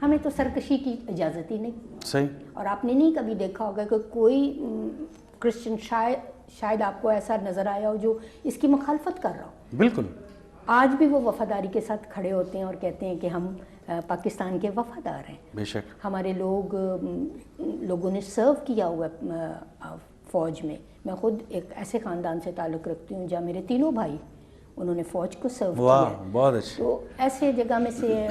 ہمیں تو سرکشی کی اجازت ہی نہیں. صحیح. اور آپ نے نہیں کبھی دیکھا ہوگا کہ کوئی کرسچن شاید آپ کو ایسا نظر آیا ہو جو اس کی مخالفت کر رہا ہو. بالکل. آج بھی وہ وفاداری کے ساتھ کھڑے ہوتے ہیں اور کہتے ہیں کہ ہم پاکستان کے وفادار ہیں. بے شک. ہمارے لوگوں نے سرو کیا ہوا فوج میں. میں خود ایک ایسے خاندان سے تعلق رکھتی ہوں جہاں میرے تینوں بھائی انہوں نے فوج کو سرو کیا ہے. بہت اچھا. تو ایسے جگہ میں سے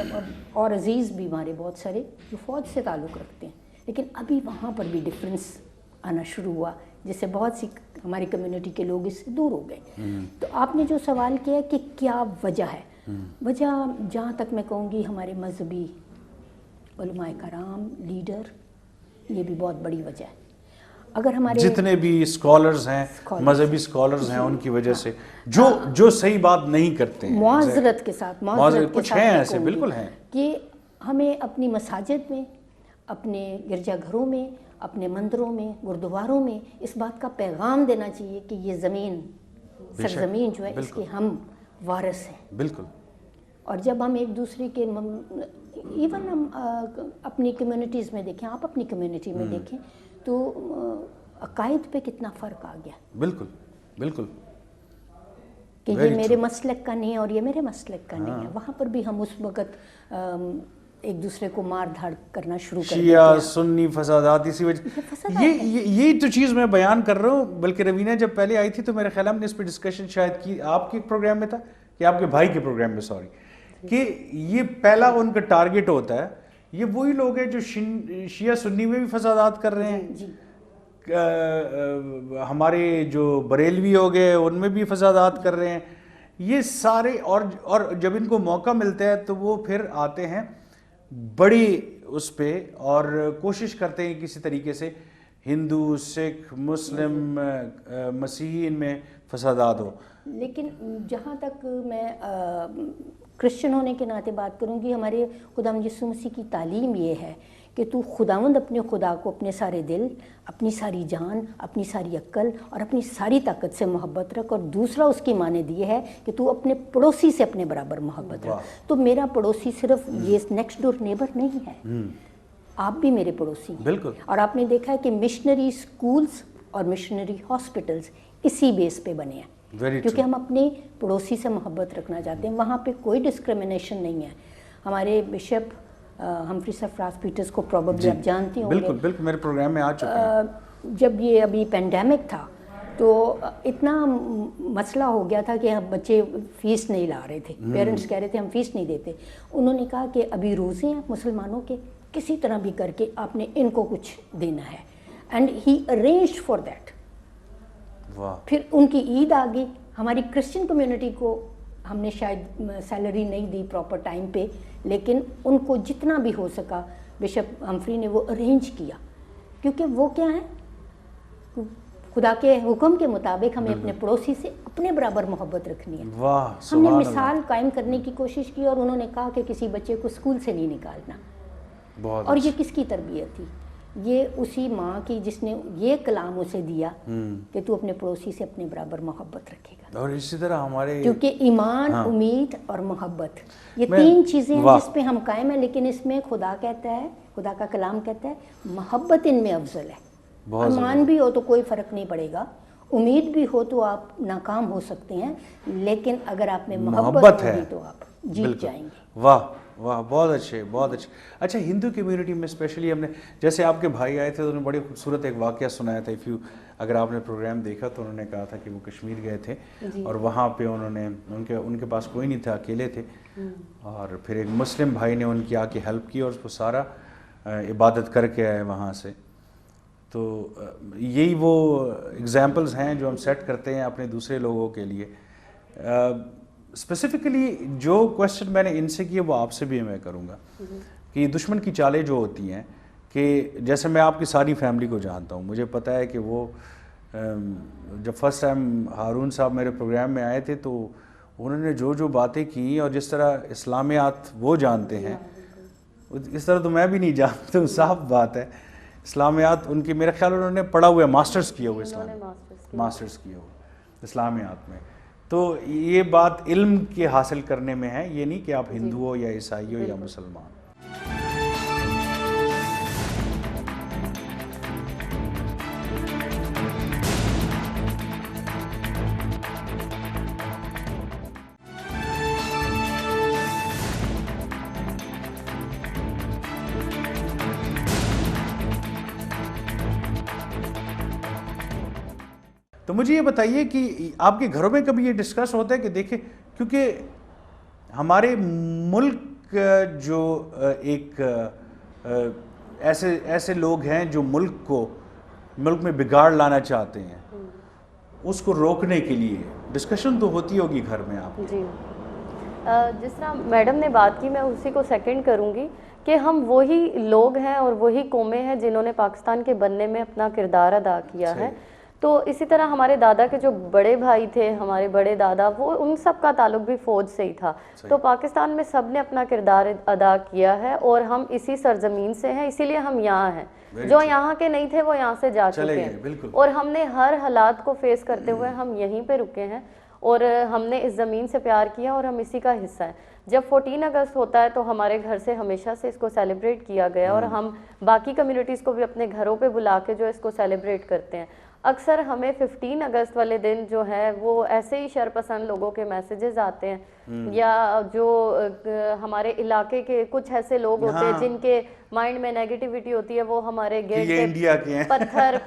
اور عزیز بھی ہمارے بہت سارے جو فوج سے تعلق رکھتے ہیں, لیکن ابھی وہاں پر بھی ڈفرینس آنا شروع ہوا جس سے بہت سی ہماری کمیونٹی کے لوگ اس سے دور ہو گئے. تو آپ نے جو سوال کیا کہ کیا وجہ ہے, وجہ جہاں تک میں کہوں گی ہمارے مذہبی علماء کرام, لیڈر, یہ بھی بہت بڑی وجہ ہے. اگر ہمارے جتنے بھی اسکالرز ہیں, مذہبی اسکالرز ہیں, ان کی وجہ سے جو صحیح بات نہیں کرتے ہیں, معذرت کے ساتھ کچھ ہیں ایسے, بالکل ہیں, کہ ہمیں اپنی مساجد میں, اپنے گرجا گھروں میں اپنے مندروں میں گردواروں میں اس بات کا پیغام دینا چاہیے کہ یہ زمین سرزمین جو ہے اس کے ہم وارث ہیں. بالکل. اور جب ہم ایک دوسرے کے ایون ہم اپنی کمیونٹیز میں دیکھیں, آپ اپنی کمیونٹی میں دیکھیں تو عقائد پہ کتنا فرق آ گیا. بالکل بالکل. کہ یہ میرے مسلک کا نہیں ہے اور یہ میرے مسلک کا نہیں ہے. وہاں پر بھی ہم اس وقت ایک دوسرے کو مار دھاڑ کرنا شروع کر دیتے ہیں. شیعہ سنی فسادات اسی وجہ یہی تو چیز میں بیان کر رہا ہوں. بلکہ روینہ جب پہلے آئی تھی تو میرے خیال میں نے اس پہ ڈسکشن شاید کی, آپ کے پروگرام میں تھا کہ آپ کے بھائی کے پروگرام میں, سوری, کہ یہ پہلا ان کا ٹارگٹ ہوتا ہے, یہ وہی لوگ ہیں جو شیعہ سنی میں بھی فسادات کر رہے ہیں, ہمارے جو بریلوی ہو گئے ان میں بھی فسادات کر رہے ہیں, یہ سارے. اور جب ان کو موقع ملتا ہے تو وہ پھر آتے ہیں بڑی اس پہ اور کوشش کرتے ہیں کسی طریقے سے ہندو, سکھ, مسلم, مسیحی ان میں فسادات ہو. لیکن جہاں تک میں کرسچن ہونے کے ناطے بات کروں گی, ہمارے خداوند یسوع مسیح کی تعلیم یہ ہے کہ تو خداوند اپنے خدا کو اپنے سارے دل, اپنی ساری جان, اپنی ساری عقل اور اپنی ساری طاقت سے محبت رکھ. اور دوسرا اس کی مانند یہ ہے کہ تو اپنے پڑوسی سے اپنے برابر محبت رکھ. تو میرا پڑوسی صرف یہ نیکسٹ ڈور نیبر نہیں ہے, آپ بھی میرے پڑوسی ہیں. بالکل. اور آپ نے دیکھا ہے کہ مشنری اسکولز اور مشنری ہاسپٹلز اسی بیس پہ بنے ہیں, کیونکہ ہم اپنے پڑوسی سے محبت رکھنا چاہتے ہیں. وہاں پہ کوئی ڈسکریمنیشن نہیں ہے. ہمارے بشپ ہمفری سرفراز پیٹرز کو پروبیبلی آپ جانتی ہوں گے. بالکل بالکل, میرے پروگرام میں آ چکے ہیں. جب یہ ابھی پینڈیمک تھا تو اتنا مسئلہ ہو گیا تھا کہ بچے فیس نہیں لا رہے تھے, پیرنٹس کہہ رہے تھے ہم فیس نہیں دیتے. انہوں نے کہا کہ ابھی روزے ہیں مسلمانوں کے, کسی طرح بھی کر کے آپ نے ان کو کچھ دینا ہے. And he arranged for that. پھر ان کی عید آ گئی. ہماری کرسچن کمیونٹی کو ہم نے شاید سیلری نہیں دی پراپر ٹائم پہ, لیکن ان کو جتنا بھی ہو سکا بشپ ہمفری نے وہ ارینج کیا, کیونکہ وہ کیا ہے, خدا کے حکم کے مطابق ہمیں اپنے پڑوسی سے اپنے برابر محبت رکھنی ہے. ہم نے مثال قائم کرنے کی کوشش کی, اور انہوں نے کہا کہ کسی بچے کو اسکول سے نہیں نکالنا. اور یہ کس کی تربیت تھی؟ یہ اسی ماں کی جس نے یہ کلام اسے دیا کہ تو اپنے پڑوسی سے اپنے برابر محبت رکھے گا. اور اسی طرح ہمارے, کیونکہ ایمان, امید اور محبت, یہ تین چیزیں ہیں جس پہ ہم قائم ہیں. لیکن اس میں خدا کہتا ہے, خدا کا کلام کہتا ہے محبت ان میں افضل ہے. ایمان بھی ہو تو کوئی فرق نہیں پڑے گا, امید بھی ہو تو آپ ناکام ہو سکتے ہیں, لیکن اگر آپ میں محبت ہوگی تو آپ جیت جائیں گے. واہ واہ, بہت اچھے بہت اچھے. اچھا, ہندو کمیونٹی میں اسپیشلی ہم نے, جیسے آپ کے بھائی آئے تھے تو انہوں نے بڑی خوبصورت ایک واقعہ سنایا تھا. اگر آپ نے پروگرام دیکھا تو انہوں نے کہا تھا کہ وہ کشمیر گئے تھے اور وہاں پہ انہوں نے, ان کے پاس کوئی نہیں تھا, اکیلے تھے, اور پھر ایک مسلم بھائی نے ان کی آ کے ہیلپ کی اور اس کو سارا عبادت کر کے آئے وہاں سے. تو یہی وہ ایگزامپلز ہیں جو ہم سیٹ کرتے ہیں اپنے دوسرے لوگوں کے لیے. اسپیسیفکلی جو کویسچن میں نے ان سے کیا وہ آپ سے بھی میں کروں گا کہ دشمن کی چالیں جو ہوتی ہیں, کہ جیسے میں آپ کی ساری فیملی کو جانتا ہوں, مجھے پتہ ہے کہ وہ جب فرسٹ ٹائم ہارون صاحب میرے پروگرام میں آئے تھے تو انہوں نے جو باتیں کی اور جس طرح اسلامیات وہ جانتے ہیں اس طرح تو میں بھی نہیں جانتا ہوں, صاف بات ہے. اسلامیات ان کی, میرے خیال انہوں نے پڑھا ہوا ہے, ماسٹرز کیا ہوا ماسٹرز کیا ہوا اسلامیات میں. تو یہ بات علم کے حاصل کرنے میں ہے, یہ نہیں کہ آپ ہندو ہو یا عیسائی ہو یا مسلمان. تو مجھے یہ بتائیے کہ آپ کے گھروں میں کبھی یہ ڈسکس ہوتا ہے کہ دیکھیں, کیونکہ ہمارے ملک جو ایک ایسے لوگ ہیں جو ملک میں بگاڑ لانا چاہتے ہیں, اس کو روکنے کے لیے ڈسکشن تو ہوتی ہوگی گھر میں آپ. جی, جس طرح میڈم نے بات کی میں اسی کو سیکنڈ کروں گی کہ ہم وہی لوگ ہیں اور وہی قومیں ہیں جنہوں نے پاکستان کے بننے میں اپنا کردار ادا کیا ہے. تو اسی طرح ہمارے دادا کے جو بڑے بھائی تھے, ہمارے بڑے دادا, وہ ان سب کا تعلق بھی فوج سے ہی تھا. تو پاکستان میں سب نے اپنا کردار ادا کیا ہے اور ہم اسی سرزمین سے ہیں, اسی لیے ہم یہاں ہیں. جو یہاں کے نہیں تھے وہ یہاں سے جا چکے ہیں, بالکل. اور ہم نے ہر حالات کو فیس کرتے ہوئے ہم یہیں پہ رکے ہیں, اور ہم نے اس زمین سے پیار کیا اور ہم اسی کا حصہ ہیں. جب 14 اگست ہوتا ہے تو ہمارے گھر سے ہمیشہ سے اس کو سیلیبریٹ کیا گیا, اور ہم باقی کمیونٹیز کو بھی اپنے گھروں پہ بلا کے جو اس کو سیلیبریٹ کرتے ہیں. اکثر ہمیں 15 اگست والے دن جو ہے وہ ایسے ہی شرپسند لوگوں کے میسیجز آتے ہیں, یا جو ہمارے علاقے کے کچھ ایسے لوگ ہوتے ہیں جن کے مائنڈ میں نیگیٹیوٹی ہوتی ہے, وہ ہمارے گیٹ پہ پتھر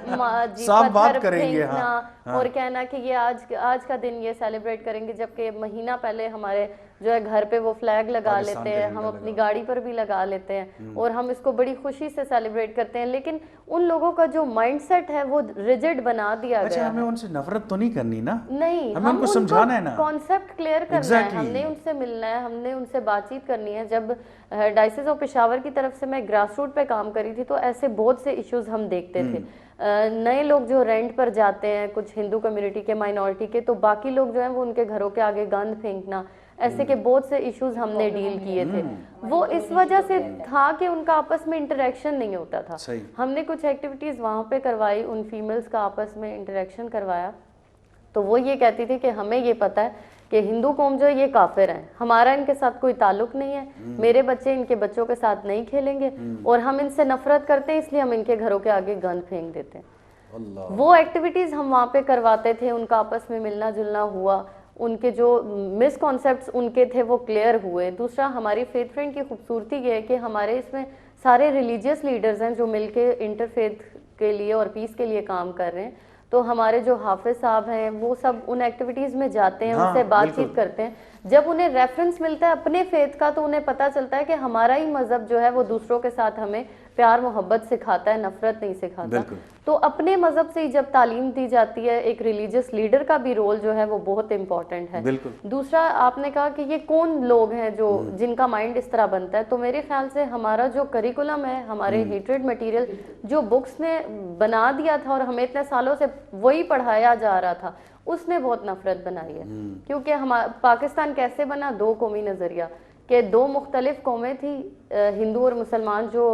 پھینکنا اور کہنا کہ یہ آج کا دن یہ سیلیبریٹ کریں گے, جبکہ مہینہ پہلے ہمارے جو ہے گھر پہ وہ فلیگ لگا لیتے ہیں, ہم اپنی گاڑی پر بھی لگا لیتے ہیں, اور ہم اس کو بڑی خوشی سے سیلیبریٹ کرتے ہیں. لیکن ان لوگوں کا جو مائنڈ سیٹ ہے وہ ریجڈ بنا دیا گیا ہے. ہمیں ان سے نفرت تو نہیں کرنی نا, نہیں, ہمیں ان کو سمجھانا ہے نا, کانسیپٹ کلیئر کرنا ہے, ہم نے ان سے ملنا ہے, ہم نے ان سے بات چیت کرنی ہے. جب ڈائسس آف پشاور کی طرف سے میں گراس روٹ پہ کام کری تھی تو ایسے بہت سے ایشوز ہم دیکھتے تھے. نئے لوگ جو رینٹ پر جاتے ہیں, کچھ ہندو کمیونٹی کے, مائنورٹی کے, تو باقی لوگ جو ہیں وہ ان کے گھروں کے آگے گند پھینکنا, ایسے کہ بہت سے ایشوز ہم نے ڈیل کیے تھے. وہ اس وجہ سے تھا کہ ان کا آپس میں انٹریکشن نہیں ہوتا تھا. ہم نے کچھ ایکٹیویٹیز وہاں پہ کروائی, ان فیمیلز کا آپس میں انٹریکشن کروایا, تو وہ یہ کہتی تھی کہ ہمیں یہ پتہ ہے کہ ہندو قوم جو ہے یہ کافر ہیں, ہمارا ان کے ساتھ کوئی تعلق نہیں ہے, میرے بچے ان کے بچوں کے ساتھ نہیں کھیلیں گے, اور ہم ان سے نفرت کرتے ہیں اس لیے ہم ان کے گھروں کے آگے گند پھینک دیتے ہیں. وہ ایکٹیویٹیز ہم وہاں پہ کرواتے تھے, ان کا آپس میں ملنا جلنا ہوا, ان کے جو مس کانسیپٹس ان کے تھے وہ کلیئر ہوئے. دوسرا, ہماری فیتھ فرینڈ کی خوبصورتی یہ ہے کہ ہمارے اس میں سارے ریلیجیس لیڈرز ہیں جو مل کے انٹر فیتھ کے لیے اور پیس کے لیے کام کر رہے ہیں. تو ہمارے جو حافظ صاحب ہیں وہ سب ان ایکٹیویٹیز میں جاتے ہیں, ان سے بات چیت کرتے ہیں. جب انہیں ریفرنس ملتا ہے اپنے فیتھ کا تو انہیں پتہ چلتا ہے کہ ہمارا ہی مذہب جو ہے وہ دوسروں کے ساتھ ہمیں پیار محبت سکھاتا ہے, نفرت نہیں سکھاتا. تو اپنے مذہب سے جب تعلیم دی جاتی ہے, ایک ریلیجیس لیڈر کا بھی رول جو ہے وہ بہت امپورٹنٹ ہے. دوسرا, آپ نے کہا کہ یہ کون لوگ ہیں جو جن کا مائنڈ اس طرح بنتا ہے, تو میرے خیال سے ہمارا جو کریکولم ہے, ہمارے ہیٹریڈ مٹیریل جو بکس نے بنا دیا تھا اور ہمیں اتنے سالوں سے وہی پڑھایا جا رہا تھا, اس نے بہت نفرت بنائی ہے. کیونکہ پاکستان کیسے بنا, 2 قومی نظریہ, کہ 2 مختلف قومیں تھیں, ہندو اور مسلمان جو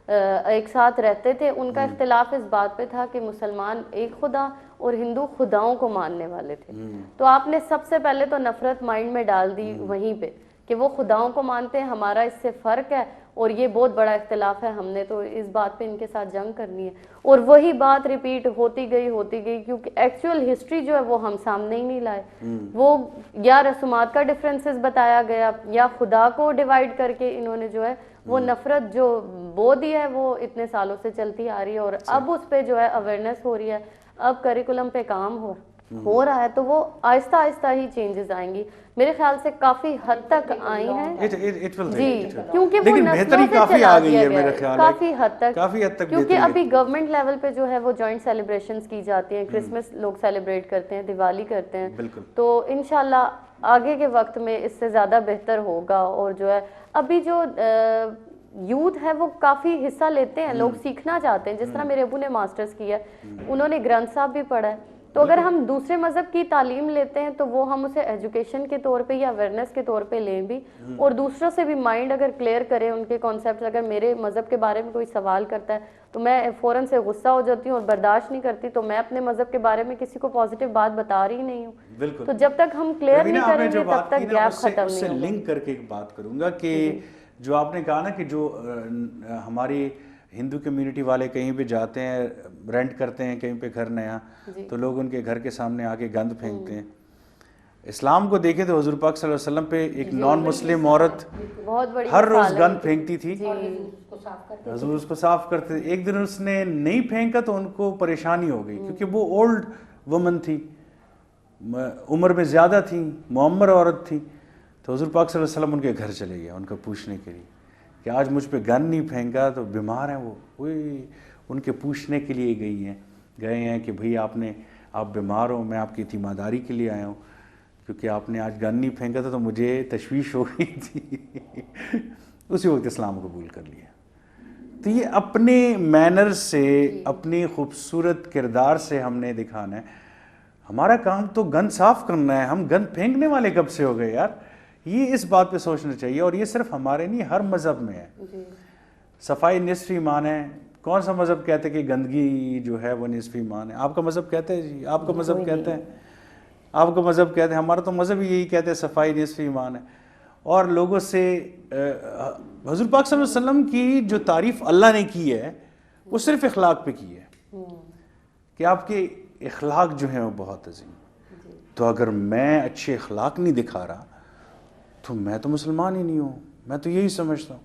ایک ساتھ رہتے تھے. ان کا اختلاف اس بات پہ تھا کہ مسلمان ایک خدا اور ہندو خداؤں کو ماننے والے تھے. تو آپ نے سب سے پہلے تو نفرت مائنڈ میں ڈال دی وہیں پہ کہ وہ خداؤں کو مانتے ہیں, ہمارا اس سے فرق ہے اور یہ بہت بڑا اختلاف ہے, ہم نے تو اس بات پہ ان کے ساتھ جنگ کرنی ہے. اور وہی بات ریپیٹ ہوتی گئی کیونکہ ایکچوئل ہسٹری جو ہے وہ ہم سامنے ہی نہیں لائے. وہ یا رسومات کا ڈفرینسز بتایا گیا, یا خدا کو ڈیوائیڈ کر کے انہوں نے جو ہے وہ نفرت جو بو دی ہے وہ اتنے سالوں سے چلتی آ رہی ہے, اور اب اس پہ جو ہے اویئرنیس ہو رہی ہے, اب کریکولم پہ کام ہو رہا ہے, تو وہ آہستہ آہستہ ہی چینجز آئیں گی. میرے خیال سے کافی حد تک آئی ہیں جی, کیونکہ وہ نسلوں سے چلا دیا گیا ہے کافی حد تک. کیونکہ ابھی گورنمنٹ لیول پہ جو ہے وہ جوائنٹ سیلیبریشنز کی جاتی ہیں, کرسمس لوگ سیلیبریٹ کرتے ہیں, دیوالی کرتے ہیں, تو انشاءاللہ آگے کے وقت میں اس سے زیادہ بہتر ہوگا. اور جو ہے ابھی جو یوتھ ہے وہ کافی حصہ لیتے ہیں, لوگ سیکھنا چاہتے ہیں. جس طرح میرے ابو نے ماسٹرز کیا ہے, انہوں نے گرنتھ صاحب بھی پڑھا ہے, تو اگر ہم دوسرے مذہب کی تعلیم لیتے ہیں تو وہ ہم اسے ایجوکیشن کے طور پہ یا اویئرنیس کے طور پہ لیں بھی, اور دوسروں سے بھی مائنڈ اگر کلیئر کریں ان کے کانسیپٹس. اگر میرے مذہب کے بارے میں کوئی سوال کرتا ہے تو میں فوراً سے غصہ ہو جاتی ہوں اور برداشت نہیں کرتی, تو میں اپنے مذہب کے بارے میں کسی کو پازیٹیو بات بتا رہی نہیں ہوں. تو جب تک ہم کلیئر نہیں کریں گے تب تک گیپ ختم نہیں ہوگا. لنک کر کے ایک بات کروں گا کہ جو آپ نے کہا نا کہ جو ہماری ہندو کمیونٹی والے کہیں پہ جاتے ہیں, رینٹ کرتے ہیں کہیں پہ گھر نیا, تو لوگ ان کے گھر کے سامنے آ کے گند پھینکتے ہیں. اسلام کو دیکھیں تو حضور پاک صلی اللہ علیہ وسلم پہ ایک نان مسلم عورت ہر روز گند پھینکتی تھی, حضور اس کو صاف کرتے تھے. ایک دن اس نے نہیں پھینکا تو ان کو پریشانی ہو گئی, کیونکہ وہ اولڈ وومن تھی, عمر میں زیادہ تھی, معمر عورت تھی. تو حضور پاک صلی اللہ علیہ وسلم ان کے گھر چلے گئے ان کو پوچھنے کے لیے کہ آج مجھ پہ گن نہیں پھینکا, تو بیمار ہیں وہ, ان کے پوچھنے کے لیے گئے ہیں کہ بھئی آپ بیمار ہو, میں آپ کی تیمارداری کے لیے آیا ہوں, کیونکہ آپ نے آج گن نہیں پھینکا تھا تو مجھے تشویش ہو گئی تھی. اسی وقت اسلام قبول کر لیا. تو یہ اپنے مینر سے, اپنی خوبصورت کردار سے ہم نے دکھانا ہے. ہمارا کام تو گند صاف کرنا ہے, ہم گند پھینکنے والے کب سے ہو گئے یار. یہ اس بات پہ سوچنا چاہیے, اور یہ صرف ہمارے نہیں, ہر مذہب میں ہے. صفائی نصف ایمان ہے, کون سا مذہب کہتے ہیں کہ گندگی جو ہے وہ نصف ایمان ہے؟ آپ کا مذہب کہتا ہے جی، آپ کا مذہب کہتا ہے، آپ کا مذہب کہتے ہیں، ہمارا تو مذہب یہی کہتے ہیں صفائی نصف ایمان ہے. اور لوگوں سے حضور پاک صلی اللہ علیہ وسلم کی جو تعریف اللہ نے کی ہے وہ صرف اخلاق پہ کی ہے کہ آپ کے اخلاق جو ہیں وہ بہت عظیم. تو اگر میں اچھے اخلاق نہیں دکھا رہا تو میں تو مسلمان ہی نہیں ہوں. میں تو یہی سمجھتا ہوں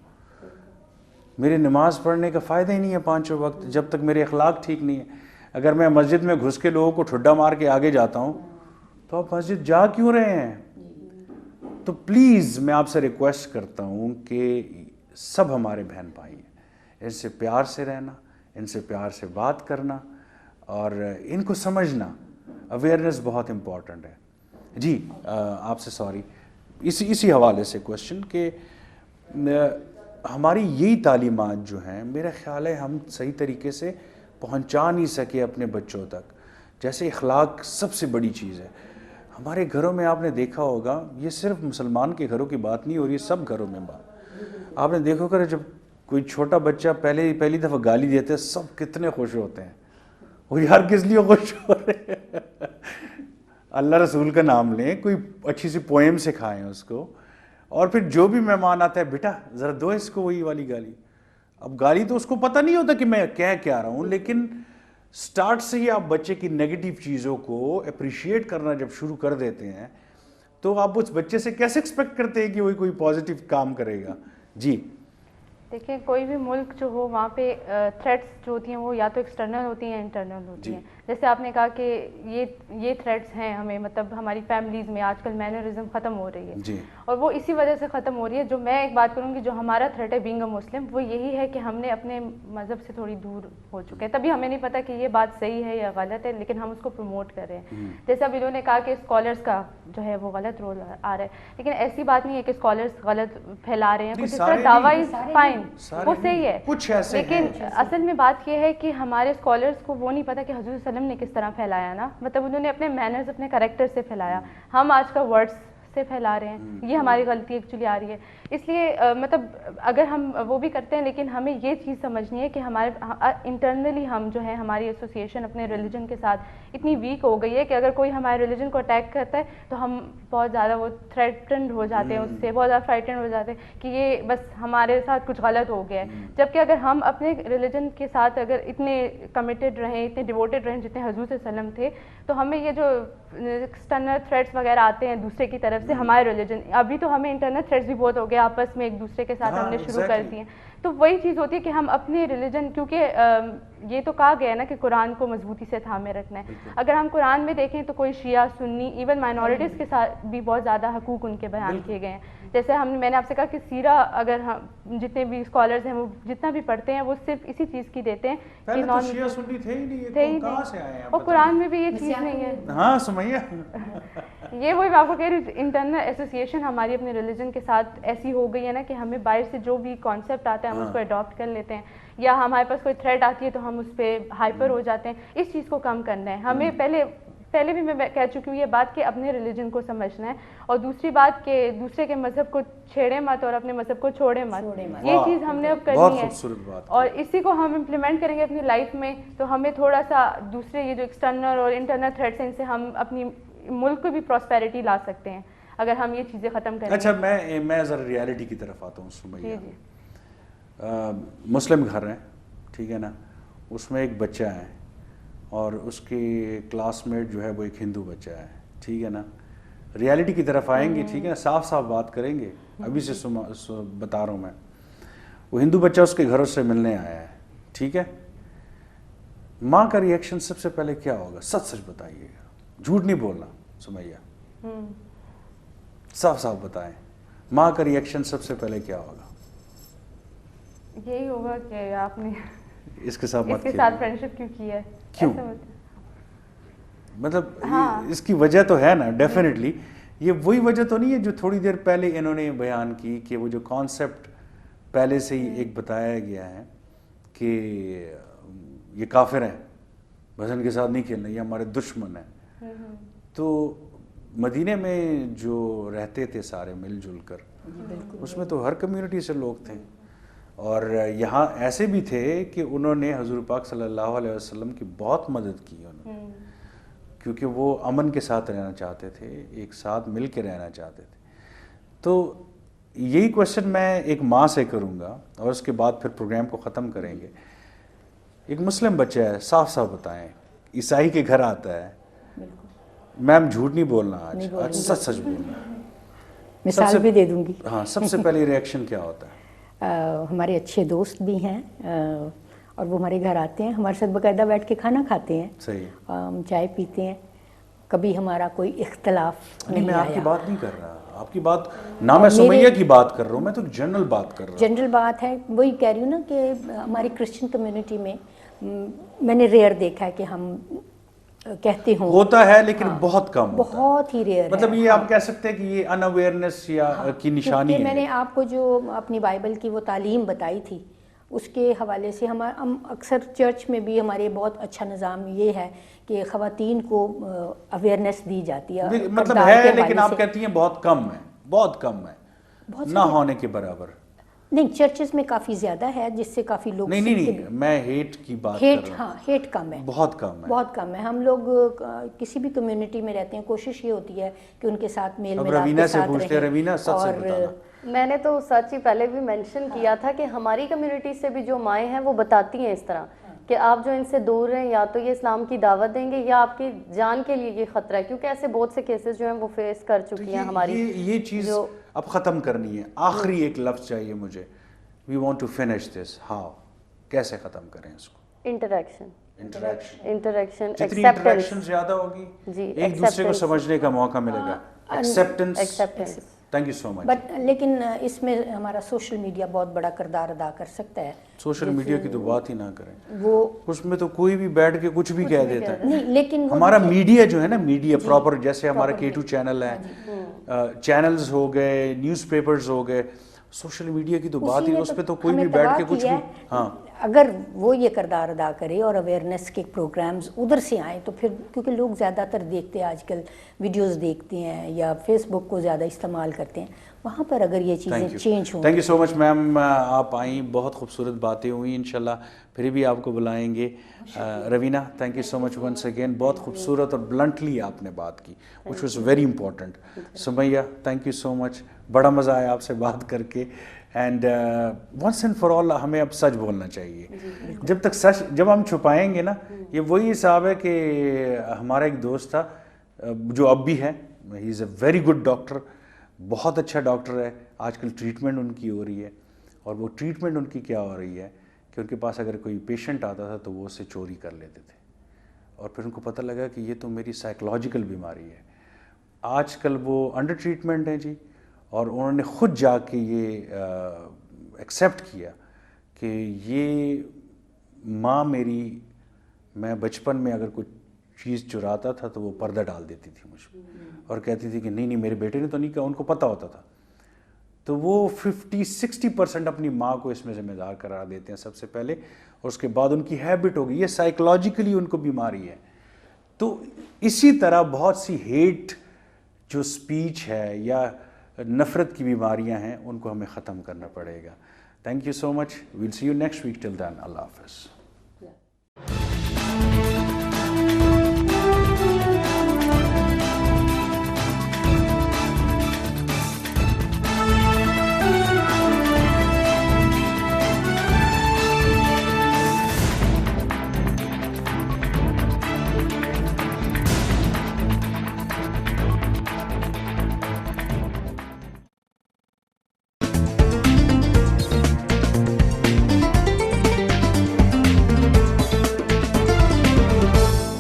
میرے نماز پڑھنے کا فائدہ ہی نہیں ہے 5 وقت جب تک میرے اخلاق ٹھیک نہیں ہے. اگر میں مسجد میں گھس کے لوگوں کو ٹھڈا مار کے آگے جاتا ہوں تو آپ مسجد جا کیوں رہے ہیں؟ تو پلیز میں آپ سے ریکویسٹ کرتا ہوں کہ سب ہمارے بہن بھائی ہیں، ان سے پیار سے رہنا، ان سے پیار سے بات کرنا اور ان کو سمجھنا. اویئرنیس بہت امپورٹنٹ ہے. جی آپ سے سوری، اسی حوالے سے کوشچن کہ ہماری یہی تعلیمات جو ہیں میرا خیال ہے ہم صحیح طریقے سے پہنچا نہیں سکے اپنے بچوں تک. جیسے اخلاق سب سے بڑی چیز ہے. ہمارے گھروں میں آپ نے دیکھا ہوگا، یہ صرف مسلمان کے گھروں کی بات نہیں ہو رہی، سب گھروں میں بات. آپ نے دیکھا ہوگا جب کوئی چھوٹا بچہ پہلی دفعہ گالی دیتے ہیں سب کتنے خوش ہوتے ہیں. وہ یار کس لیے خوش ہو رہے ہیں؟ اللہ رسول کا نام لیں، کوئی اچھی سی پوئم سکھائیں اس کو، اور پھر جو بھی مہمان آتا ہے بیٹا ذرا دو اس کو وہی والی گالی. اب گالی تو اس کو پتہ نہیں ہوتا کہ میں کہہ کیا رہا ہوں، لیکن سٹارٹ سے ہی آپ بچے کی نیگیٹو چیزوں کو اپریشیٹ کرنا جب شروع کر دیتے ہیں تو آپ اس بچے سے کیسے ایکسپیکٹ کرتے ہیں کہ وہ کوئی پازیٹیو کام کرے گا. جی دیکھیں کوئی بھی ملک جو ہو وہاں پہ تھریٹس جو ہوتی ہیں وہ یا تو ایکسٹرنل ہوتی ہیں یا انٹرنل ہوتی ہیں. جیسے آپ نے کہا کہ یہ تھریٹس ہیں ہمیں، مطلب ہماری فیملیز میں آج کل مینرزم ختم ہو رہی ہے اور وہ اسی وجہ سے ختم ہو رہی ہے. جو میں ایک بات کروں گی، جو ہمارا تھریٹ ہے بینگ اے مسلم، وہ یہی ہے کہ ہم نے اپنے مذہب سے تھوڑی دور ہو چکے ہیں. تبھی ہمیں نہیں پتہ کہ یہ بات صحیح ہے یا غلط ہے، لیکن ہم اس کو پروموٹ کر رہے ہیں. جیسے اب انہوں نے کہا کہ اسکالرس کا جو ہے وہ غلط رول آ رہا ہے، لیکن ایسی بات نہیں ہے کہ اسکالرس غلط پھیلا رہے ہیں. کچھ اس طرح دعوی فائن وہ صحیح ہے، لیکن اصل میں بات یہ ہے کہ ہمارے اسکالرس کو وہ نہیں پتا کہ حضور صلی اللہ علیہ وسلم نے کس طرح پھیلایا نا. مطلب انہوں نے اپنے مینرز اپنے کریکٹر سے پھیلایا، ہم آج کا ورڈس سے پھیلا رہے ہیں. یہ ہماری غلطی ایکچولی آ رہی ہے. اس لیے مطلب اگر ہم وہ بھی کرتے ہیں، لیکن ہمیں یہ چیز سمجھنی ہے کہ ہمارے انٹرنلی ہم جو ہے ہماری ایسوسیشن اپنے ریلیجن کے ساتھ اتنی ویک ہو گئی ہے کہ اگر کوئی ہمارے ریلیجن کو اٹیک کرتا ہے تو ہم بہت زیادہ وہ تھریٹنڈ ہو جاتے ہیں، اس سے بہت زیادہ فرائٹنڈ ہو جاتے ہیں کہ یہ بس ہمارے ساتھ کچھ غلط ہو گیا ہے. جبکہ اگر ہم اپنے ریلیجن کے ساتھ اگر اتنے کمیٹیڈ رہیں، اتنے ڈیووٹیڈ رہیں جتنے حضور صلی اللہ علیہ وسلم تھے، تو ہمیں یہ جو ایکسٹرنل تھریٹس وغیرہ آتے ہیں دوسرے کی طرف سے ہمارے ریلیجن، ابھی تو ہمیں انٹرنل تھریٹس بھی بہت ہو گئے آپس میں ایک دوسرے کے ساتھ ہم نے شروع کر دی ہیں. تو وہی چیز ہوتی ہے کہ ہم اپنے ریلیجن، کیونکہ یہ تو کہا گیا ہے نا کہ قرآن کو مضبوطی سے تھامے رکھنا ہے. اگر ہم قرآن میں دیکھیں تو کوئی شیعہ سنی ایون مائنورٹیز کے ساتھ بھی بہت زیادہ حقوق ان کے بیان کیے گئے ہیں. جیسے میں نے آپ سے کہا کہ سیرہ اگر ہم جتنے بھی اسکالرز ہیں وہ جتنا بھی پڑھتے ہیں وہ صرف اسی چیز کی دیتے ہیں کہ نان شیعہ سنی تھے ہی نہیں، تھے ہی نہیں، اور قرآن میں بھی یہ چیز نہیں ہے. ہاں سمیہ یہ وہی میں آپ کو کہہ رہی ہوں، انٹرنل ایسوسیشن ہماری اپنے ریلیجن کے ساتھ ایسی ہو گئی ہے نا کہ ہمیں باہر سے جو بھی کانسیپٹ آتا ہے ہم اس کو اڈاپٹ کر لیتے ہیں، یا ہمارے پاس کوئی تھریٹ آتی ہے تو ہم اس پہ ہائپر ہو جاتے ہیں. اس چیز کو کم کرنا ہے ہمیں. پہلے بھی میں کہہ چکی ہوں یہ بات کہ اپنے ریلیجن کو سمجھنا ہے، اور دوسری بات کہ دوسرے کے مذہب کو چھیڑے مت اور اپنے مذہب کو چھوڑے مت. یہ چیز ہم نے اب کرنی ہے، اور اسی کو ہم امپلیمنٹ کریں گے اپنی لائف میں تو ہمیں تھوڑا سا دوسرے یہ جو ایکسٹرنل اور انٹرنل تھریٹس ہیں ان سے ہم اپنی ملک کو بھی پراسپیرٹی لا سکتے ہیں اگر ہم یہ چیزیں ختم کریں. اچھا میں ذرا ریالٹی کی طرف آتا ہوں سمیہ. مسلم گھر ہیں ٹھیک ہے نا، اس میں ایک بچہ ہے اور اس کی کلاس میٹ جو ہے وہ ایک ہندو بچہ ہے ٹھیک ہے نا. ریالٹی کی طرف آئیں گے ٹھیک ہے نا، صاف صاف بات کریں گے. ابھی سے بتا رہا ہوں میں، وہ ہندو بچہ اس کے گھروں سے ملنے آیا ہے ٹھیک ہے. ماں کا ریئیکشن سب سے پہلے کیا ہوگا؟ سچ سچ بتائیے گا، جھوٹ نہیں بولنا سمیہ، صاف صاف بتائیں. ماں کا ریئیکشن سب سے پہلے کیا ہوگا؟ یہی ہوگا کہ آپ نے اس کے ساتھ فرینڈشپ کیوں کی ہے. کیوں؟ مطلب اس کی وجہ تو ہے نا ڈیفینیٹلی. یہ وہی وجہ تو نہیں ہے جو تھوڑی دیر پہلے انہوں نے بیان کی کہ وہ جو کانسیپٹ پہلے سے ہی ایک بتایا گیا ہے کہ یہ کافر ہیں، بس ان کے ساتھ نہیں کھیلنا، یہ ہمارے دشمن ہیں. تو مدینے میں جو رہتے تھے سارے مل جل کر، اس میں تو ہر کمیونٹی سے لوگ تھے، اور یہاں ایسے بھی تھے کہ انہوں نے حضور پاک صلی اللہ علیہ وسلم کی بہت مدد کی انہوں نے، کیونکہ وہ امن کے ساتھ رہنا چاہتے تھے، ایک ساتھ مل کے رہنا چاہتے تھے. تو یہی کوشچن میں ایک ماں سے کروں گا اور اس کے بعد پھر پروگرام کو ختم کریں گے. ایک مسلم بچہ ہے، صاف صاف بتائیں، عیسائی کے گھر آتا ہے، میم جھوٹ نہیں بولنا، آج سچ سچ بولنا. مثال بھی دے دوں گی. ہاں، سب سے پہلے ریئیکشن کیا ہوتا ہے؟ ہمارے اچھے دوست بھی ہیں اور وہ ہمارے گھر آتے ہیں، ہمارے ساتھ باقاعدہ بیٹھ کے کھانا کھاتے ہیں، صحیح. ہم چائے پیتے ہیں. کبھی ہمارا کوئی اختلاف نہیں، میں نہیں آپ کی آیا. بات نہیں کر رہا، آپ کی بات نہ میں سمیہ کی بات کر رہا ہوں، میں تو جنرل بات کر رہا ہوں. جنرل بات ہے، وہی کہہ رہی ہوں نا کہ ہماری کرسچن کمیونٹی میں میں نے ریئر دیکھا ہے کہ ہم کہتے ہوں. ہوتا ہے لیکن بہت کم ہوتا ہے. بہت ہی ریئر ہے. مطلب یہ آپ کہہ سکتے ہیں کہ یہ ان اویئرنیس یا کی نشانی ہے. میں نے آپ کو جو اپنی بائبل کی وہ تعلیم بتائی تھی اس کے حوالے سے ہم اکثر چرچ میں بھی ہمارے بہت اچھا نظام یہ ہے کہ خواتین کو اویئرنیس دی جاتی ہے. مطلب ہے لیکن آپ کہتی ہیں بہت کم ہے، بہت کم ہے، نہ ہونے کے برابر. نہیں، چرچز میں کافی زیادہ ہے جس سے کافی لوگ نہیں، میں ہیٹ کی بات کر رہا ہوں. ہاں، ہیٹ کم ہے، بہت کم ہے، بہت کم ہے. ہم لوگ کسی بھی کمیونٹی میں رہتے ہیں، کوشش یہ ہوتی ہے کہ ان کے ساتھ میل ملاپ کے ساتھ رہیں. روینہ سچ سے بتانا. میں نے تو سچ ہی پہلے بھی مینشن کیا تھا کہ ہماری کمیونٹی سے بھی جو مائیں ہیں وہ بتاتی ہیں اس طرح کہ آپ جو ان سے دور رہیں، یا تو یہ اسلام کی دعوت دیں گے یا آپ کی جان کے لیے یہ خطرہ ہے، کیونکہ ایسے بہت سے کیسز جو ہیں وہ فیس کر چکی ہیں ہماری. یہ چیز اب ختم کرنی ہے. آخری ایک لفظ چاہیے مجھے. We want to finish this. How? کیسے ختم کریں اس کو؟ انٹریکشن. جتنی انٹریکشن زیادہ ہوگی ایک دوسرے کو سمجھنے کا موقع ملے گا. Acceptance. Thank you so much. But لیکن اس میں ہمارا سوشل میڈیا بہت بڑا کردار ادا کر سکتا ہے. سوشل میڈیا کی تو بات ہی نہ کریں، وہ اس میں تو کوئی بھی بیٹھ کے کچھ بھی کہہ دیتا ہے. نہیں، لیکن ہمارا میڈیا جو ہے نا، میڈیا پراپر، جیسے ہمارا K2 چینل ہے، چینلز ہو گئے، نیوز پیپرز ہو گئے، سوشل میڈیا کی تو بات ہی، اس پہ تو کوئی بھی بیٹھ کے کچھ بھی. ہاں، اگر وہ یہ کردار ادا کرے اور اویئرنیس کے پروگرامز ادھر سے آئیں تو پھر، کیونکہ لوگ زیادہ تر دیکھتے ہیں آج کل، ویڈیوز دیکھتے ہیں یا فیس بک کو زیادہ استعمال کرتے ہیں، وہاں پر اگر یہ چیزیں چینج ہوں. تھینک یو سو مچ میم، آپ آئیں، بہت خوبصورت باتیں ہوئیں. انشاءاللہ پھر بھی آپ کو بلائیں گے. Raveena, thank you so much once again. بہت خوبصورت اور بلنٹلی آپ نے بات کی، which was very important. Sumaiya, thank you so much, بڑا مزہ آیا آپ سے بات کر کے. And once and for all ہمیں اب سچ بولنا چاہیے. جب ہم چھپائیں گے نا، یہ وہی حساب ہے کہ ہمارا ایک دوست تھا جو اب بھی ہے، ہی از اے ویری گڈ ڈاکٹر، بہت اچھا ڈاکٹر ہے. آج کل ٹریٹمنٹ ان کی ہو رہی ہے، اور وہ ٹریٹمنٹ ان کی کیا ہو رہی ہے کہ ان کے پاس اگر کوئی پیشنٹ آتا تھا تو وہ اسے چوری کر لیتے تھے، اور پھر ان کو پتہ لگا کہ یہ تو میری سائیکولوجیکل بیماری ہے. آج کل وہ انڈر ٹریٹمنٹ ہیں جی، اور انہوں نے خود جا کے یہ ایکسیپٹ کیا کہ یہ ماں میری، میں بچپن میں اگر کوئی چیز چراتا تھا تو وہ پردہ ڈال دیتی تھی مجھ پہ اور کہتی تھی کہ نہیں میرے بیٹے نے تو نہیں کہا. ان کو پتہ ہوتا تھا. تو وہ 50-60% اپنی ماں کو اس میں ذمہ دار قرار دیتے ہیں سب سے پہلے، اور اس کے بعد ان کی ہیبٹ ہو گئی. یہ سائیکولوجیکلی ان کو بیماری ہے. تو اسی طرح بہت سی ہیٹ جو سپیچ ہے یا نفرت کی بیماریاں ہیں، ان کو ہمیں ختم کرنا پڑے گا. Thank you so much. Well see you next week. Till then, Allah حافظ.